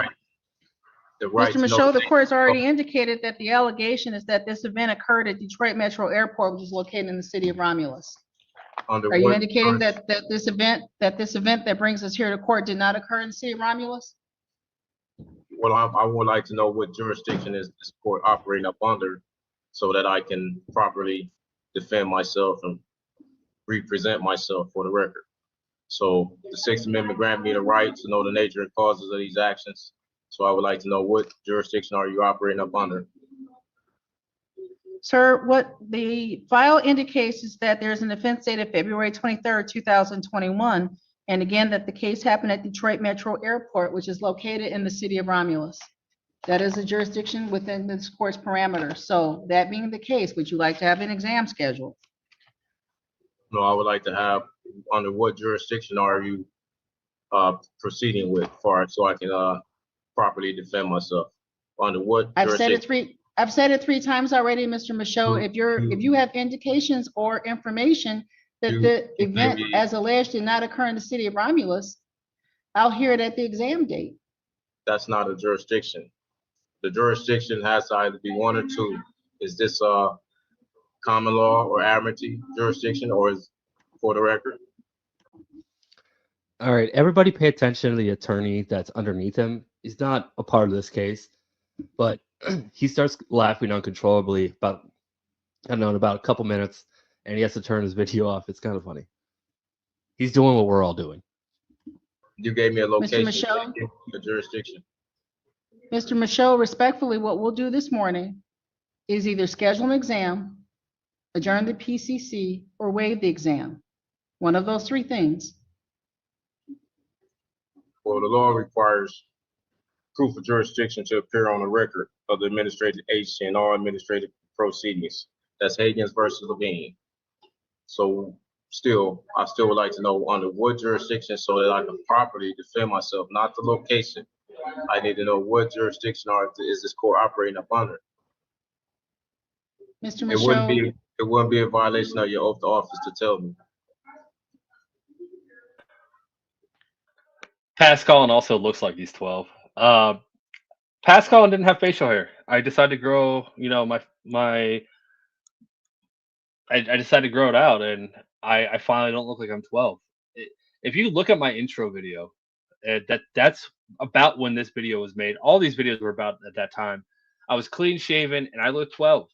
the right Mr. to Michaud, know the court has already indicated that the allegation is that this event occurred at Detroit Metro Airport, which is located in the city of Romulus. under Are you what indicating that this event that brings us here to court did not occur in the city of Romulus? Well, I would like to know what jurisdiction is this court operating up under so that I can properly defend myself and represent myself for the record. So the Sixth Amendment grant me the right to know the nature and causes of these actions. So I would like to know what jurisdiction are you operating up under? Sir, what the file indicates is that there's an offense dated February 23rd, 2021. And again, that the case happened at Detroit Metro Airport, which is located in the city of Romulus. That is a jurisdiction within this court's parameters. So that being the case, would you like to have an exam scheduled? No, I would like to have under what jurisdiction are you proceeding with so I can properly defend myself? Under what jurisdiction? I've said it three times already, Mr. Michaud. If you have indications or information that the event as alleged did not occur in the city of Romulus, I'll hear it at the exam date. That's not a jurisdiction. The jurisdiction has to either be one or two. Is this common law or admiralty jurisdiction, or is for the record? All right, everybody pay attention to the attorney that's underneath him. He's not a part of this case, but he starts laughing uncontrollably about a couple minutes, and he has to turn his video off. It's kind of funny. He's doing what we're all doing. You gave me a location, Michaud? the jurisdiction. Mr. Michaud, respectfully, what we'll do this morning is either schedule an exam, adjourn the PCC, or waive the exam. One of those three things. Well, the law requires proof of jurisdiction to appear on the record of the administrative agency in all administrative proceedings. That's Higgins versus Levine. So I still would like to know under what jurisdiction so that I can properly defend myself, not the location. I need to know what jurisdiction is this court operating up under. Mr. Michaud, it wouldn't be a violation of your oath of office to tell me. Pascal also looks like he's 12. Past Colin didn't have facial hair. I decided to grow, I decided to grow it out, and I finally don't look like I'm 12. If you look at my intro video, that's about when this video was made. All these videos were about at that time. I was clean shaven, and I look 12.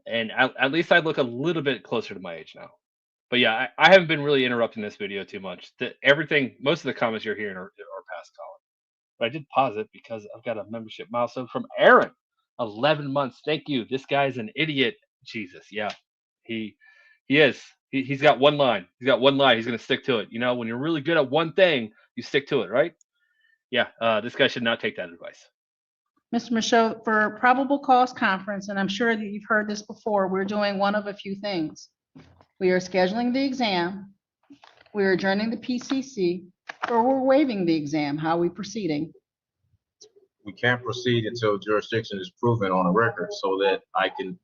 And at least I look a little bit closer to my age now. But yeah, I haven't been really interrupting this video too much. Everything, most of the comments you're hearing are past Colin. But I did pause it because I've got a membership milestone from Aaron. 11 months. Thank you. This guy's an idiot. Jesus. Yeah. He is. He's got one line. He's got one line. He's going to stick to it. You know, when you're really good at one thing, you stick to it, right? Yeah. This guy should not take that advice. Mr. Michaud, for probable cause conference, and I'm sure that you've heard this before, we're doing one of a few things. We are scheduling the exam, we're adjourning the PCC, or we're waiving the exam. How are we proceeding? We can't proceed until jurisdiction is proven on a record so that I can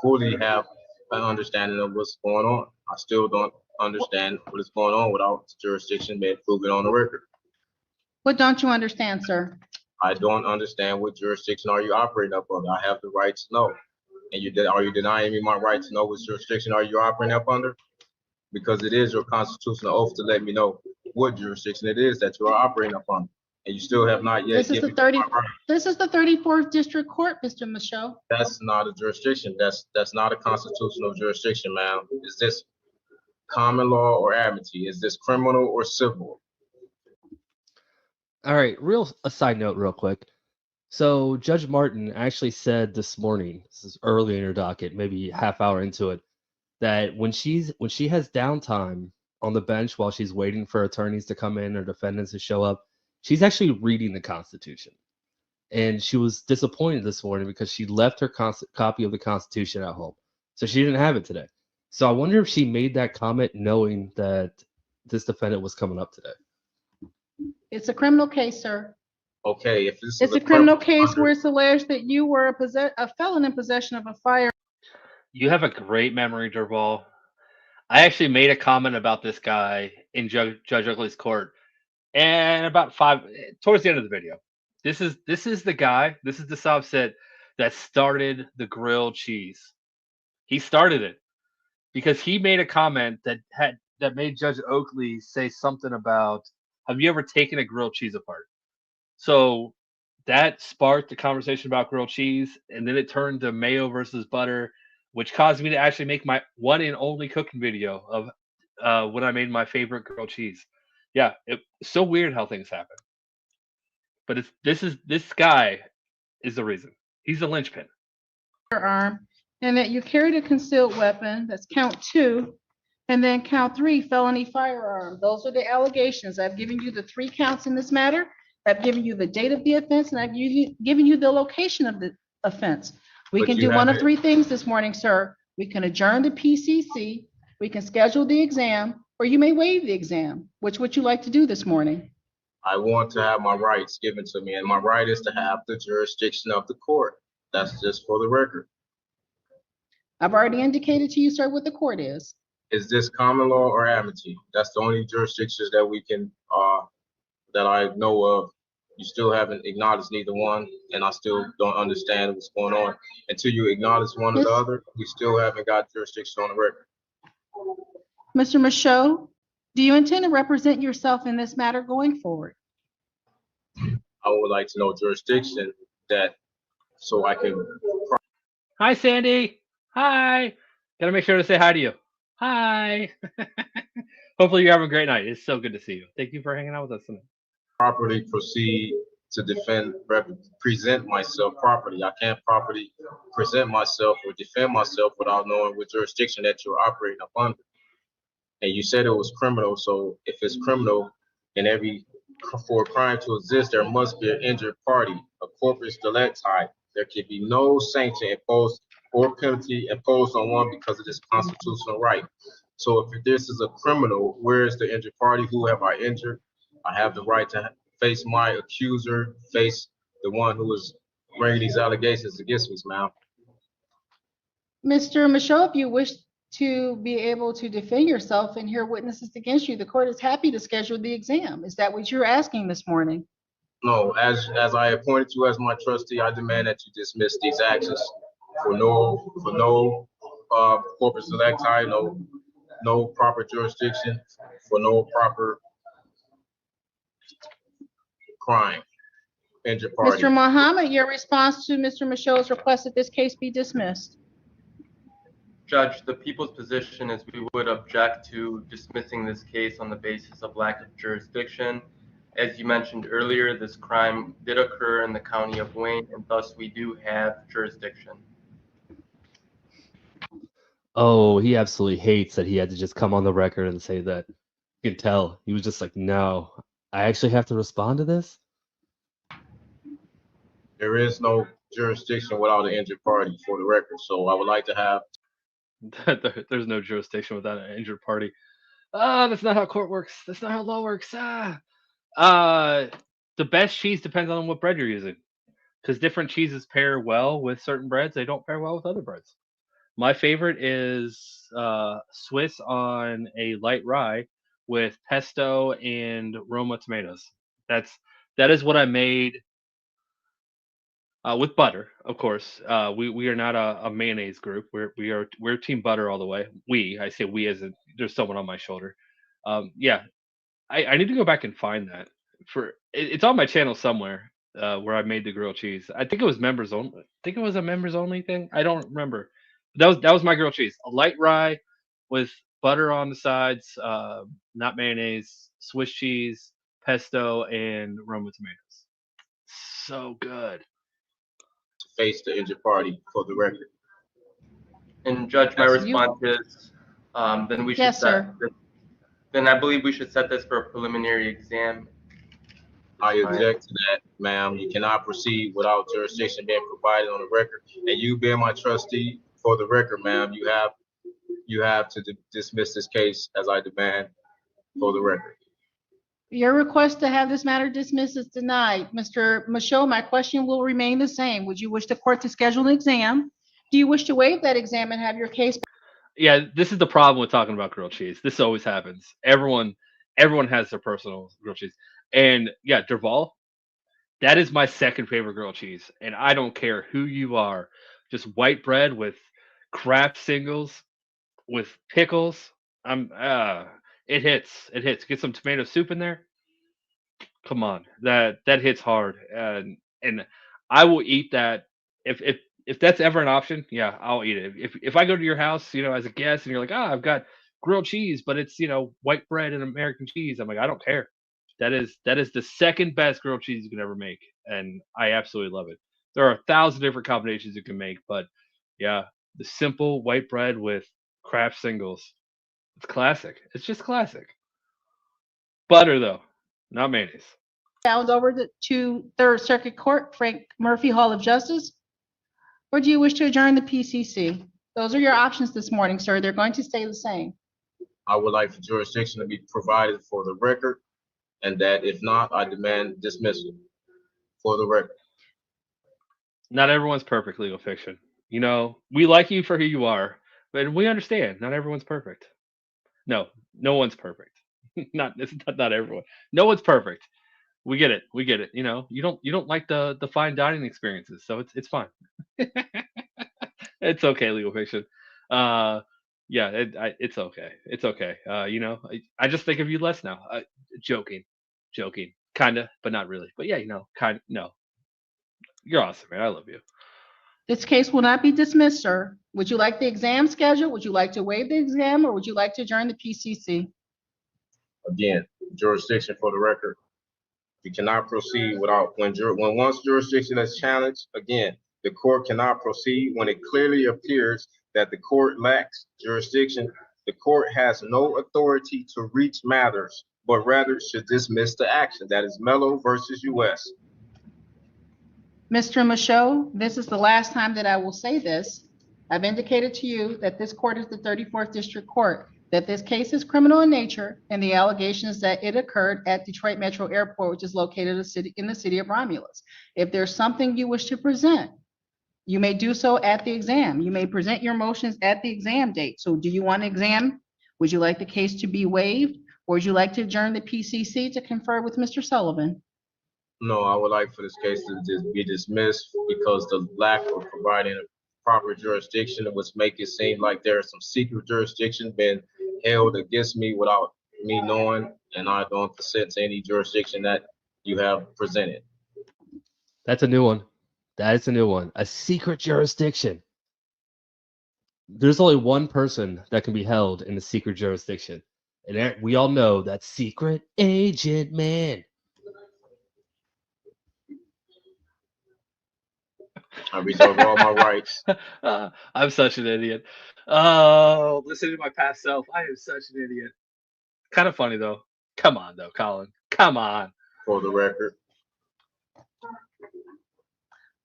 fully have an understanding of what's going on. I still don't understand what is going on without jurisdiction being proven on the record. What don't you understand, sir? I don't understand what jurisdiction are you operating up under. I have the right to know. And are you denying me my right to know what jurisdiction are you operating up under? Because it is your constitutional oath to let me know what jurisdiction it is that you are operating up under. And you still have not yet This is the 34th District Court, Mr. Michaud. That's not a jurisdiction. That's not a constitutional jurisdiction, ma'am. Is this common law or amity? Is this criminal or civil? All right, a side note real quick. So Judge Martin actually said this morning, this is early in her docket, maybe half hour into it, that when she has downtime on the bench while she's waiting for attorneys to come in or defendants to show up, she's actually reading the Constitution. And she was disappointed this morning because she left her copy of the Constitution at home. So she didn't have it today. So I wonder if she made that comment knowing that this defendant was coming up today. It's a criminal case, sir. Okay, if this It's is a criminal case where it's alleged that you were a felon in possession of a firearm. You have a great memory, Durval. I actually made a comment about this guy in Judge Ugly's court, and about towards the end of the video. This is the guy. This is the SovCit that started the grilled cheese. He started it because he made a comment that made Judge Oakley say something about, "Have you ever taken a grilled cheese apart?" So that sparked the conversation about grilled cheese, and then it turned to mayo versus butter, which caused me to actually make my one and only cooking video of when I made my favorite grilled cheese. Yeah, it's so weird how things happen. But this guy is the reason. He's the linchpin. Firearm, and that you carried a concealed weapon. That's count 2. And then count 3, felony firearm. Those are the allegations. I've given you the 3 counts in this matter. I've given you the date of the offense, and I've given you the location of the offense. We can do one of 3 things this morning, sir. We can adjourn the PCC, we can schedule the exam, or you may waive the exam. Which would you like to do this morning? I want to have my rights given to me, and my right is to have the jurisdiction of the court. That's just for the record. I've already indicated to you, sir, what the court is. Is this common law or amity? That's the only jurisdictions that we can, that I know of. You still haven't acknowledged neither one, and I still don't understand what's going on. Until you acknowledge one or the other, we still haven't got jurisdiction on the record. Mr. Michaud, do you intend to represent yourself in this matter going forward? I would like to know jurisdiction so I can. Hi, Sandy. Hi. Gotta make sure to say hi to you. Hi. Hopefully you're having a great night. It's so good to see you. Thank you for hanging out with us tonight. Properly proceed to present myself properly. I can't properly present myself or defend myself without knowing what jurisdiction that you're operating up under. And you said it was criminal, so if it's criminal, then for a crime to exist, there must be an injured party, a corpus delicti. There can be no sanction imposed or penalty imposed on one because of this constitutional right. So if this is a criminal, where is the injured party? Who have I injured? I have the right to face my accuser, face the one who is bringing these allegations against me, ma'am. Mr. Michaud, if you wish to be able to defend yourself and hear witnesses against you, the court is happy to schedule the exam. Is that what you're asking this morning? No, as I appointed you as my trustee, I demand that you dismiss these actions for no corporate selecti, no proper jurisdiction, for no proper crime, injured party. Mr. Muhammad, your response to Mr. Michel's request that this case be dismissed. Judge, the people's position is we would object to dismissing this case on the basis of lack of jurisdiction. As you mentioned earlier, this crime did occur in the county of Wayne, and thus we do have jurisdiction. Oh, he absolutely hates that he had to just come on the record and say that. You can tell. He was just like, no, I actually have to respond to this? There is no jurisdiction without an injured party, for the record. So I would like to have. There's no jurisdiction without an injured party. That's not how court works. That's not how law works. The best cheese depends on what bread you're using. Because different cheeses pair well with certain breads. They don't pair well with other breads. My favorite is Swiss on a light rye with pesto and Roma tomatoes. That is what I made with butter, of course. We are not a mayonnaise group. We're team butter all the way. I say we as in there's someone on my shoulder. Yeah, I need to go back and find that. It's on my channel somewhere where I made the grilled cheese. I think it was members only. I think it was a members only thing. I don't remember. That was my grilled cheese. A light rye with butter on the sides, not mayonnaise, Swiss cheese, pesto, and Roma tomatoes. So good. Face the injured party, for the record. And Judge, my response is, then we should Yes, sir. Then I believe we should set this for a preliminary exam. I object to that, ma'am. You cannot proceed without jurisdiction being provided on the record. And you being my trustee, for the record, ma'am, you have to dismiss this case as I demand, for the record. Your request to have this matter dismissed is denied. Mr. Michaud, my question will remain the same. Would you wish the court to schedule an exam? Do you wish to waive that exam and have your case? Yeah, this is the problem with talking about grilled cheese. This always happens. Everyone has their personal grilled cheese. And yeah, Derval, that is my second favorite grilled cheese. And I don't care who you are. Just white bread with Kraft singles with pickles. It hits. It hits. Get some tomato soup in there. Come on. That hits hard. And I will eat that if that's ever an option, yeah, I'll eat it. If I go to your house, as a guest and you're like, I've got grilled cheese, but it's, white bread and American cheese. I'm like, I don't care. That is the second best grilled cheese you can ever make. And I absolutely love it. There are 1,000 different combinations you can make, but yeah, the simple white bread with Kraft singles. It's classic. It's just classic. Butter though, not mayonnaise. Bound over to Third Circuit Court, Frank Murphy Hall of Justice. Or do you wish to adjourn the PCC? Those are your options this morning, sir. They're going to stay the same. I would like for jurisdiction to be provided for the record, and that if not, I demand dismissal, for the record. Not everyone's perfect, legal fiction. We like you for who you are, but we understand not everyone's perfect. No one's perfect. not everyone. No one's perfect. We get it. You don't like the fine dining experiences, so it's fine. It's okay, legal fiction. It's okay. It's okay. I just think of you less now. Joking, kinda, but not really. But yeah, no. You're awesome, man. I love you. This case will not be dismissed, sir. Would you like the exam scheduled? Would you like to waive the exam, or would you like to adjourn the PCC? Again, jurisdiction for the record. You cannot proceed without when once jurisdiction is challenged. Again, the court cannot proceed when it clearly appears that the court lacks jurisdiction. The court has no authority to reach matters, but rather should dismiss the action. That is Mello versus U.S. Mr. Michaud, this is the last time that I will say this. I've indicated to you that this court is the 34th District Court, that this case is criminal in nature, and the allegations that it occurred at Detroit Metro Airport, which is located in the city of Romulus. If there's something you wish to present, you may do so at the exam. You may present your motions at the exam date. So do you want an exam? Would you like the case to be waived? Or would you like to adjourn the PCC to confer with Mr. Sullivan? No, I would like for this case to just be dismissed because the lack of providing a proper jurisdiction would make it seem like there's some secret jurisdiction being held against me without me knowing, and I don't consent to any jurisdiction that you have presented. That's a new one. That is a new one. A secret jurisdiction. There's only one person that can be held in a secret jurisdiction. And we all know that secret agent man. I reserve all my rights. I'm such an idiot. Oh, listening to my past self, I am such an idiot. Kind of funny though. Come on though, Colin. Come on. For the record.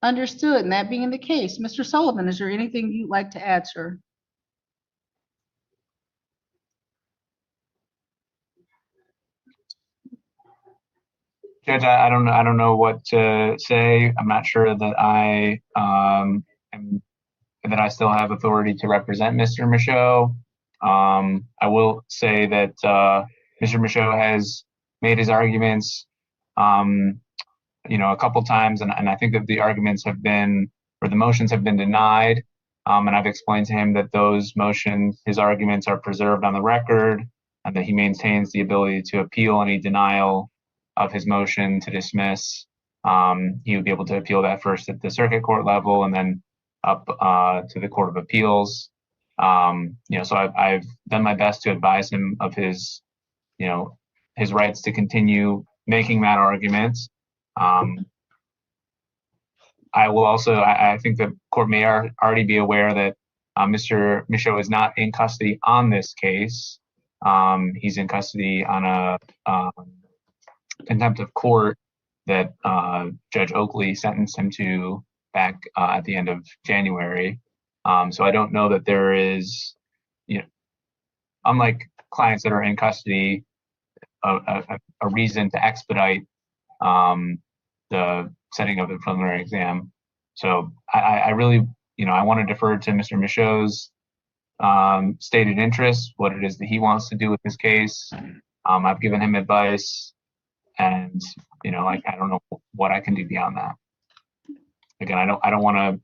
Understood. And that being the case, Mr. Sullivan, is there anything you'd like to add, sir? Judge, I don't know what to say. I'm not sure that that I still have authority to represent Mr. Michaud. I will say that Mr. Michaud has made his arguments, a couple times, and I think that the arguments have been, or the motions have been denied. And I've explained to him that those motions, his arguments are preserved on the record, and that he maintains the ability to appeal any denial of his motion to dismiss. He would be able to appeal that first at the circuit court level and then up to the Court of Appeals. So I've done my best to advise him of his rights to continue making that argument. I will also, I think the court may already be aware that Mr. Michaud is not in custody on this case. He's in custody on a contempt of court that Judge Oakley sentenced him to back at the end of January. So I don't know that there is, unlike clients that are in custody, a reason to expedite the setting of the preliminary exam. So I really, I want to defer to Mr. Michaud's stated interest, what it is that he wants to do with this case. I've given him advice, and I don't know what I can do beyond that. Again, I don't want to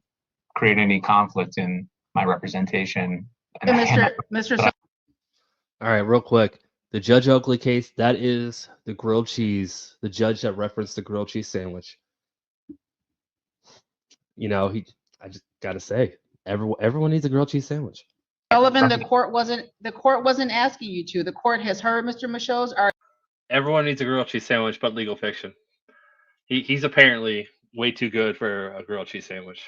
create any conflict in my representation. Mr. All right, real quick. The Judge Oakley case, that is the grilled cheese, the judge that referenced the grilled cheese sandwich. I just gotta say, everyone needs a grilled cheese sandwich. Sullivan, the court wasn't asking you to. The court has heard Mr. Michaud's argument. Everyone needs a grilled cheese sandwich, but legal fiction. He's apparently way too good for a grilled cheese sandwich.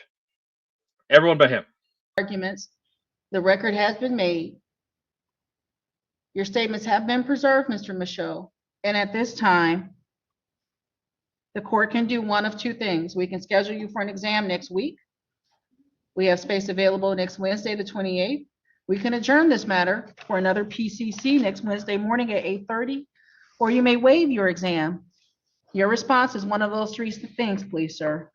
Everyone but him. Arguments. The record has been made. Your statements have been preserved, Mr. Michaud. And at this time, the court can do one of two things. We can schedule you for an exam next week. We have space available next Wednesday, the 28th. We can adjourn this matter for another PCC next Wednesday morning at 8:30, or you may waive your exam. Your response is one of those three things, please, sir.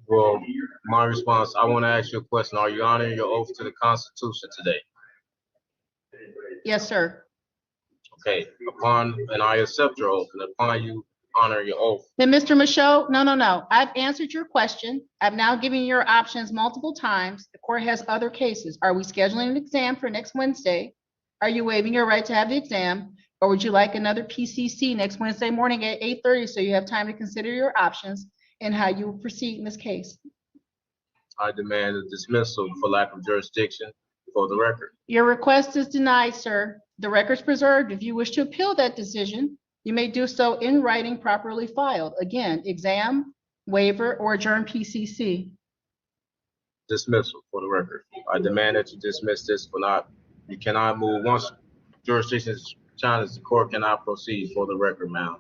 Well, my response, I want to ask you a question. Are you honoring your oath to the Constitution today? Yes, sir. Okay, and I accept your oath, and upon you honor your oath. Then, Mr. Michaud, no. I've answered your question. I've now given you your options multiple times. The court has other cases. Are we scheduling an exam for next Wednesday? Are you waiving your right to have the exam? Or would you like another PCC next Wednesday morning at 8:30 so you have time to consider your options and how you will proceed in this case? I demand a dismissal for lack of jurisdiction for the record. Your request is denied, sir. The record's preserved. If you wish to appeal that decision, you may do so in writing properly filed. Again, exam, waiver, or adjourn PCC. Dismissal for the record. I demand that you dismiss this you cannot move once jurisdiction is challenged, the court cannot proceed for the record, ma'am.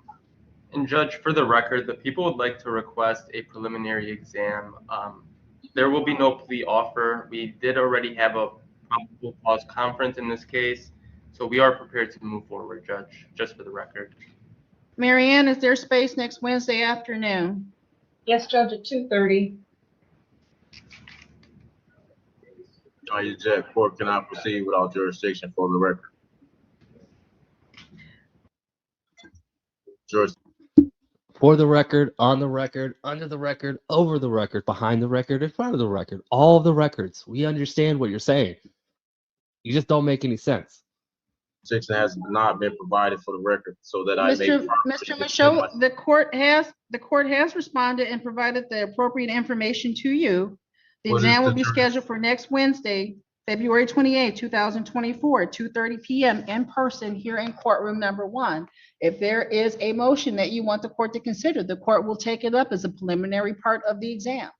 And Judge, for the record, the people would like to request a preliminary exam. There will be no plea offer. We did already have a probable cause conference in this case, so we are prepared to move forward, Judge, just for the record. Marianne, is there space next Wednesday afternoon? Yes, Judge, at 2:30. I object. Court cannot proceed without jurisdiction for the record. jurisdiction. For the record, on the record, under the record, over the record, behind the record, in front of the record, all of the records. We understand what you're saying. You just don't make any sense. Jurisdiction has not been provided for the record so that I may Mr. properly Mr. defend Michaud, myself. the court has responded and provided the appropriate information to you. The What is exam will the be juris- scheduled for next Wednesday, February 28, 2024, at 2:30 p.m. in person here in courtroom number 1. If there is a motion that you want the court to consider, the court will take it up as a preliminary part of the exam.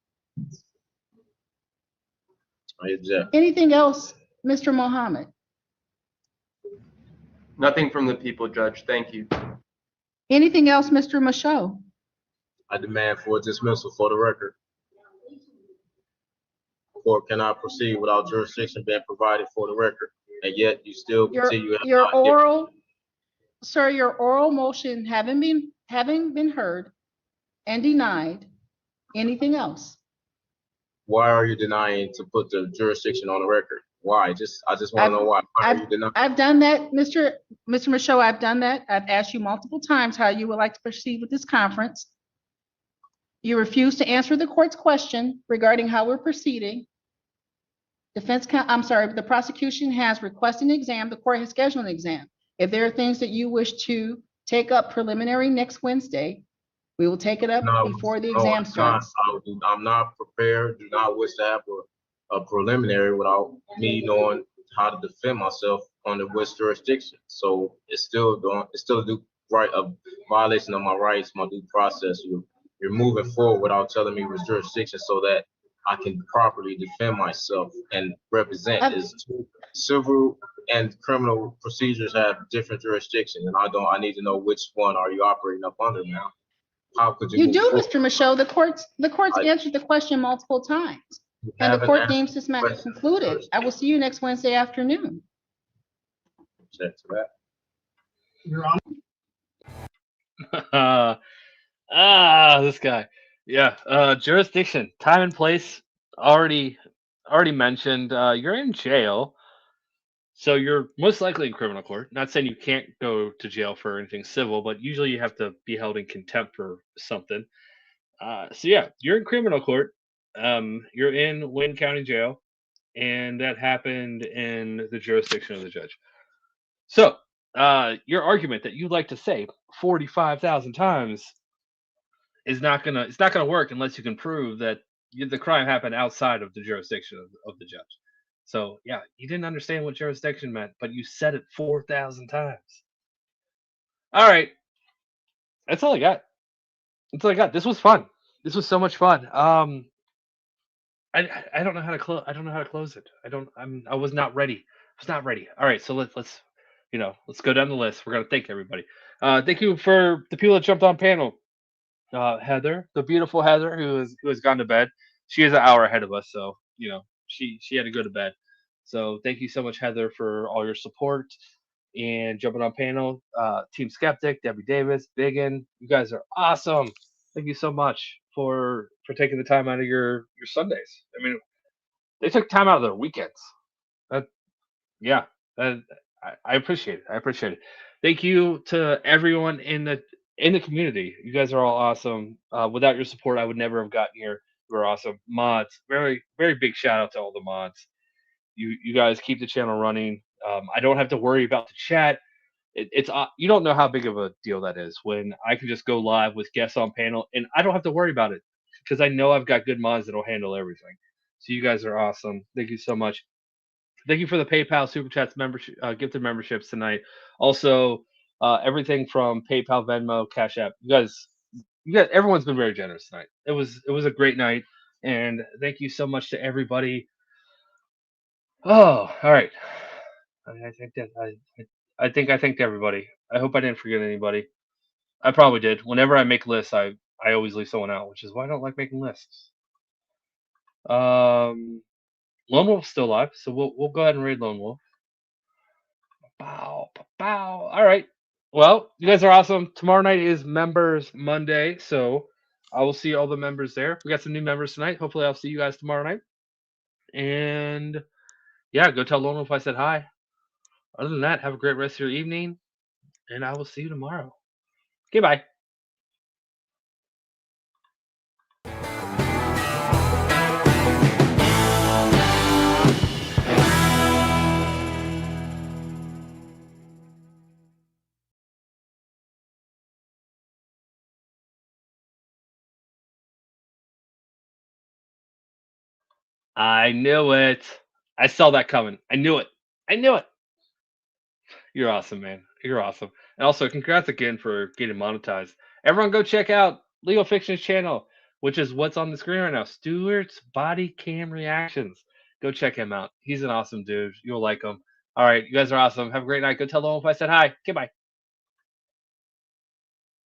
I object. Anything else, Mr. Mohammed? Nothing from the people, Judge. Thank you. Anything else, Mr. Michaud? I demand for dismissal for the record. Court cannot proceed without jurisdiction being provided for the record, and yet you still continue. Your oral motion having been heard and denied. Anything else? Why are you denying to put the jurisdiction on the record? Why? I just want to know why. Why are you denying? I've done that, Mr. Michaud. I've done that. I've asked you multiple times how you would like to proceed with this conference. You refuse to answer the court's question regarding how we're proceeding. The prosecution has requested an exam. The court has scheduled an exam. If there are things that you wish to take up preliminary next Wednesday, we will take it up before the exam starts. I'm not prepared. Do not wish to have a preliminary without me knowing how to defend myself under which jurisdiction. So it's still a violation of my rights, my due process. You're moving forward without telling me which jurisdiction so that I can properly defend myself and represent. Civil and criminal procedures have different jurisdictions, and I need to know which one are you operating up under now. How could you? You do, Mr. Michaud. The court's answered the question multiple times, and the court deems this matter concluded. I will see you next Wednesday afternoon. Check to that. Your Honor. This guy. Yeah. Jurisdiction, time and place. Already mentioned. You're in jail, so you're most likely in criminal court. Not saying you can't go to jail for anything civil, but usually you have to be held in contempt for something. So yeah, you're in criminal court. You're in Wayne County Jail, and that happened in the jurisdiction of the judge. So your argument that you'd like to say 45,000 times it's not gonna work unless you can prove that the crime happened outside of the jurisdiction of the judge. So yeah, you didn't understand what jurisdiction meant, but you said it 4,000 times. All right, that's all I got. That's all I got. This was fun. This was so much fun. I don't know how to close. I don't know how to close it. I was not ready. I was not ready. All right, so let's go down the list. We're gonna thank everybody. Thank you for the people that jumped on panel. Heather, the beautiful Heather, who has gone to bed. She is an hour ahead of us, so she had to go to bed. So thank you so much, Heather, for all your support and jumping on panel. Team Skeptic, Debbie Davis, Biggin, you guys are awesome. Thank you so much for taking the time out of your Sundays. I mean, they took time out of their weekends. I appreciate it. I appreciate it. Thank you to everyone in the community. You guys are all awesome. Without your support, I would never have gotten here. You are awesome. Mods, very, very big shout out to all the mods. You guys keep the channel running. I don't have to worry about the chat. It's you don't know how big of a deal that is when I can just go live with guests on panel and I don't have to worry about it because I know I've got good mods that'll handle everything. So you guys are awesome. Thank you so much. Thank you for the PayPal Super Chats membership, gifted memberships tonight. Also, everything from PayPal, Venmo, Cash App. You guys, everyone's been very generous tonight. It was a great night, and thank you so much to everybody. Oh, all right. I think I thanked everybody. I hope I didn't forget anybody. I probably did. Whenever I make lists, I always leave someone out, which is why I don't like making lists. Lone Wolf's still alive, so we'll go ahead and raid Lone Wolf. Bow. All right. Well, you guys are awesome. Tomorrow night is Members Monday, so I will see all the members there. We got some new members tonight. Hopefully, I'll see you guys tomorrow night. And yeah, go tell Lone Wolf I said hi. Other than that, have a great rest of your evening, and I will see you tomorrow. Okay, bye. I knew it. I saw that coming. I knew it. I knew it. You're awesome, man. You're awesome. And also, congrats again for getting monetized. Everyone, go check out Legal Fiction's channel, which is what's on the screen right now. Stewart's Body Cam Reactions. Go check him out. He's an awesome dude. You'll like him. All right, you guys are awesome. Have a great night. Go tell them if I said hi. Goodbye.